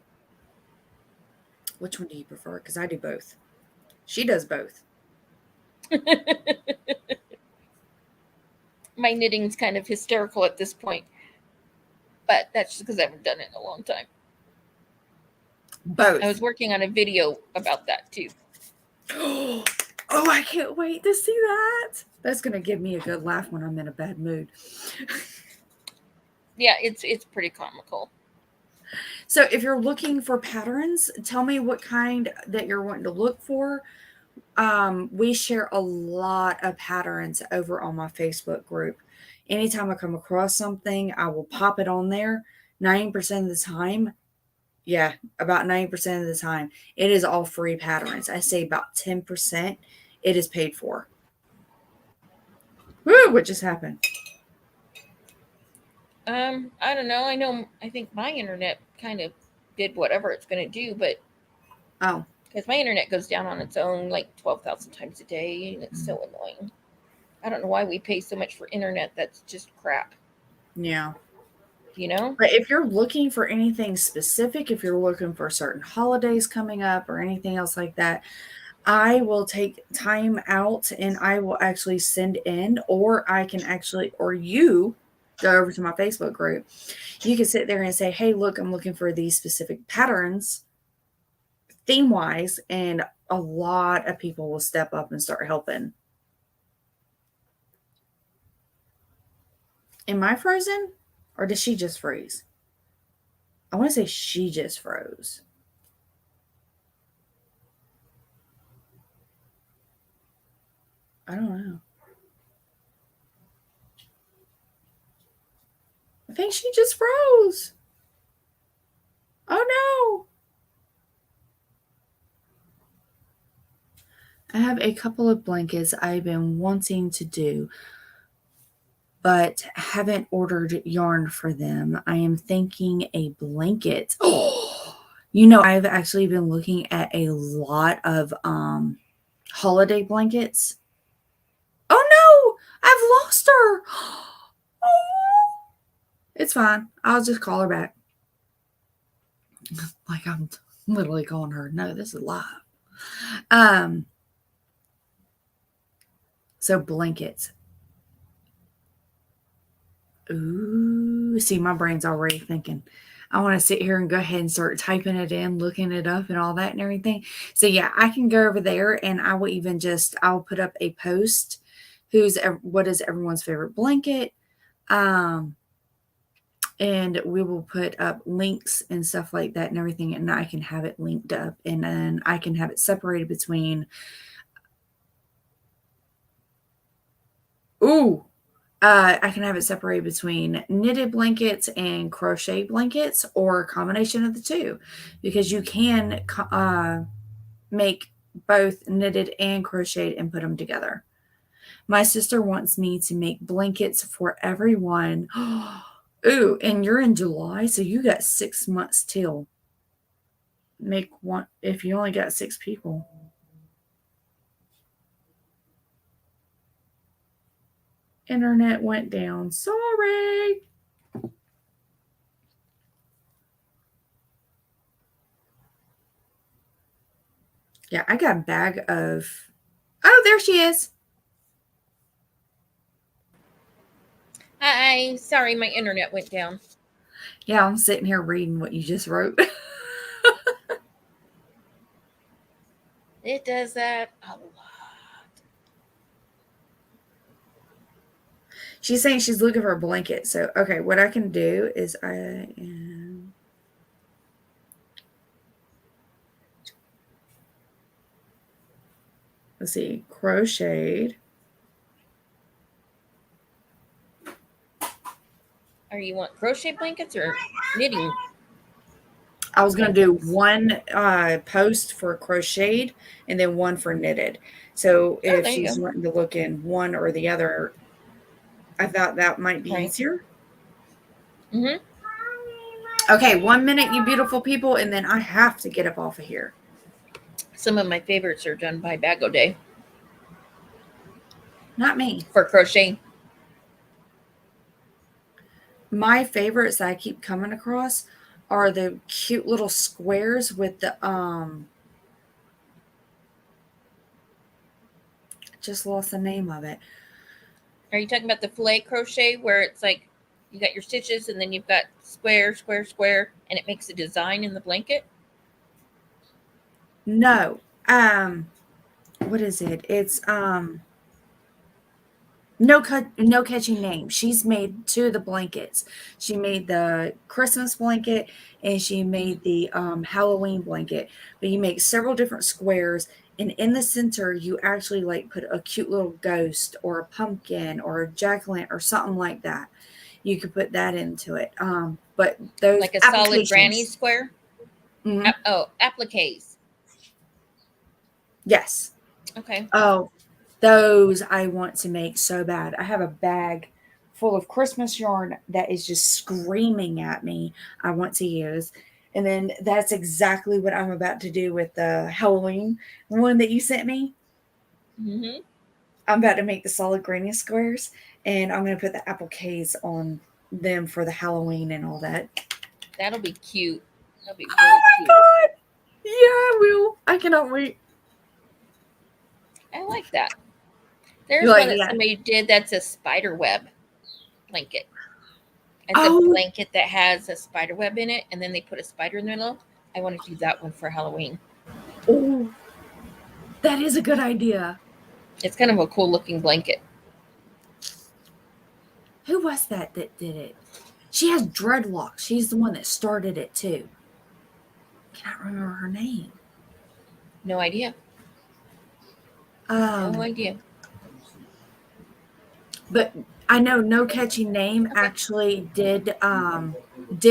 Speaker 1: Which one do you prefer? Because I do both. She does both.
Speaker 2: My knitting's kind of hysterical at this point, but that's just because I haven't done it in a long time. I was
Speaker 1: Both.
Speaker 2: working on a video about that too.
Speaker 1: Oh, I can't wait to see that. That's going to give me a good laugh when I'm in a bad mood.
Speaker 2: Yeah, it's pretty comical.
Speaker 1: So if you're looking for patterns, tell me what kind that you're wanting to look for. We share a lot of patterns over on my Facebook group. Anytime I come across something, I will pop it on there. 90% of the time, yeah, about 90% of the time, it is all free patterns. I say about 10% it is paid for. Woo, what just happened?
Speaker 2: I don't know. I think my internet kind of did whatever it's going to do, but
Speaker 1: Oh,
Speaker 2: because my internet goes down on its own like 12,000 times a day, and it's so annoying. I don't know why we pay so much for internet that's just crap.
Speaker 1: yeah.
Speaker 2: You know?
Speaker 1: But if you're looking for anything specific, if you're looking for certain holidays coming up or anything else like that, I will take time out and I will actually send in, or I can actually, or you go over to my Facebook group. You can sit there and say, hey, look, I'm looking for these specific patterns theme wise. And a lot of people will step up and start helping. Am I frozen or did she just freeze? I want to say she just froze. I don't know. I think she just froze. Oh no. I have a couple of blankets I've been wanting to do, but haven't ordered yarn for them. I am thinking a blanket. Oh, I've actually been looking at a lot of holiday blankets. Oh no, I've lost her. Oh, it's fine. I'll just call her back. Like I'm literally calling her. No, this is live. So blankets. Ooh, see, my brain's already thinking. I want to sit here and go ahead and start typing it in, looking it up and all that and everything. So yeah, I can go over there and I will even I'll put up a post. What is everyone's favorite blanket? And we will put up links and stuff like that and everything. And I can have it linked up and then I can have it separated between. I can have it separated between knitted blankets and crochet blankets or a combination of the two because you can make both knitted and crocheted and put them together. My sister wants me to make blankets for everyone. Ooh, and you're in July, so you got 6 months till. Make one if you only got 6 people. Internet went down. Sorry. Yeah, I got a bag of. Oh, there she is.
Speaker 2: Hi, sorry, my internet went down.
Speaker 1: Yeah, I'm sitting here reading what you just wrote.
Speaker 2: It does that a lot.
Speaker 1: She's saying she's looking for a blanket. So, okay, what I can do is let's see, crocheted.
Speaker 2: Or you want crochet blankets or knitting?
Speaker 1: I was going to do one post for crocheted and then one for knitted. So if she's wanting to look in one or the other, I thought that might be easier.
Speaker 2: Mm-hmm.
Speaker 1: Okay, 1 minute, you beautiful people, and then I have to get up off of here.
Speaker 2: Some of my favorites are done by Bag O Day.
Speaker 1: Not me.
Speaker 2: For crochet.
Speaker 1: My favorites that I keep coming across are the cute little squares with the just lost the name of it.
Speaker 2: Are you talking about the filet crochet where it's like you got your stitches and then you've got square, square, square, and it makes a design in the blanket?
Speaker 1: No. What is it? It's no catchy name. She's made 2 of the blankets. She made the Christmas blanket and she made the Halloween blanket. But you make several different squares, and in the center you actually like put a cute little ghost or a pumpkin or a jack-o'-lantern or something like that. You could put that into it. But those
Speaker 2: like a solid granny square.
Speaker 1: Mm-hmm.
Speaker 2: Appliques.
Speaker 1: Yes.
Speaker 2: Okay.
Speaker 1: Oh, those I want to make so bad. I have a bag full of Christmas yarn that is just screaming at me I want to use. And then that's exactly what I'm about to do with the Halloween one that you sent me.
Speaker 2: Mm-hmm.
Speaker 1: I'm about to make the solid granny squares, and I'm going to put the appliques on them for the Halloween and all that.
Speaker 2: That'll be cute. That'll be really
Speaker 1: cute. God. Yeah, I will. I cannot wait.
Speaker 2: I like that. There's one that somebody did that's a spider web blanket. It's a blanket that has a spider web in it, and then they put a spider in the middle. I want to do that one for Halloween.
Speaker 1: Oh, that is a good idea.
Speaker 2: It's kind of a cool looking blanket.
Speaker 1: Who was that did it? She has dreadlocks. She's the one that started it too. Cannot remember her name.
Speaker 2: No idea. No idea.
Speaker 1: But I know No Catchy Name actually did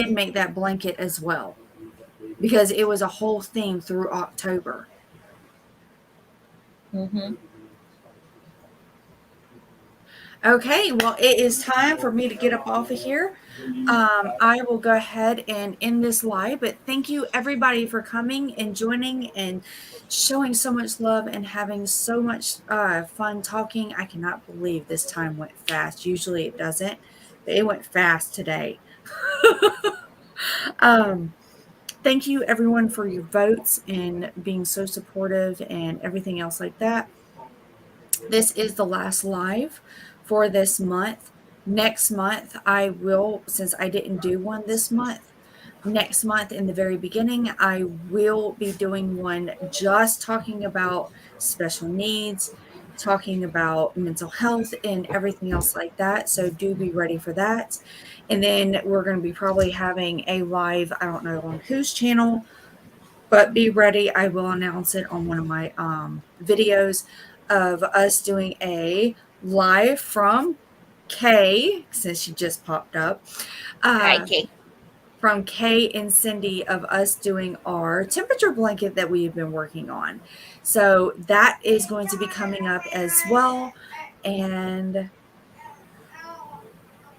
Speaker 1: make that blanket as well, because it was a whole theme through October.
Speaker 2: Mm-hmm.
Speaker 1: Okay, well, it is time for me to get up off of here. I will go ahead and end this live, but thank you everybody for coming and joining and showing so much love and having so much fun talking. I cannot believe this time went fast. Usually it doesn't, but it went fast today. um, thank you everyone for your votes and being so supportive and everything else like that. This is the last live for this month. Next month, I will, since I didn't do one this month, next month in the very beginning, I will be doing one just talking about special needs, talking about mental health and everything else like that. So do be ready for that. And then we're going to be probably having a live, I don't know on whose channel, but be ready. I will announce it on one of my videos of us doing a live from Kay, since she just popped up,
Speaker 2: Hi,
Speaker 1: uh,
Speaker 2: Kay.
Speaker 1: from Kay and Cindy of us doing our temperature blanket that we have been working on. So that is going to be coming up as well. And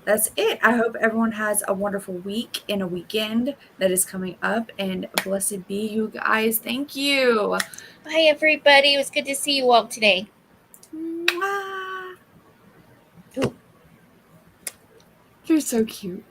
Speaker 1: that's it. I hope everyone has a wonderful week and a weekend that is coming up. And blessed be you guys. Thank you.
Speaker 2: Bye, everybody. It was good to see you all today.
Speaker 1: Mwah.
Speaker 2: Ooh.
Speaker 1: You're so cute.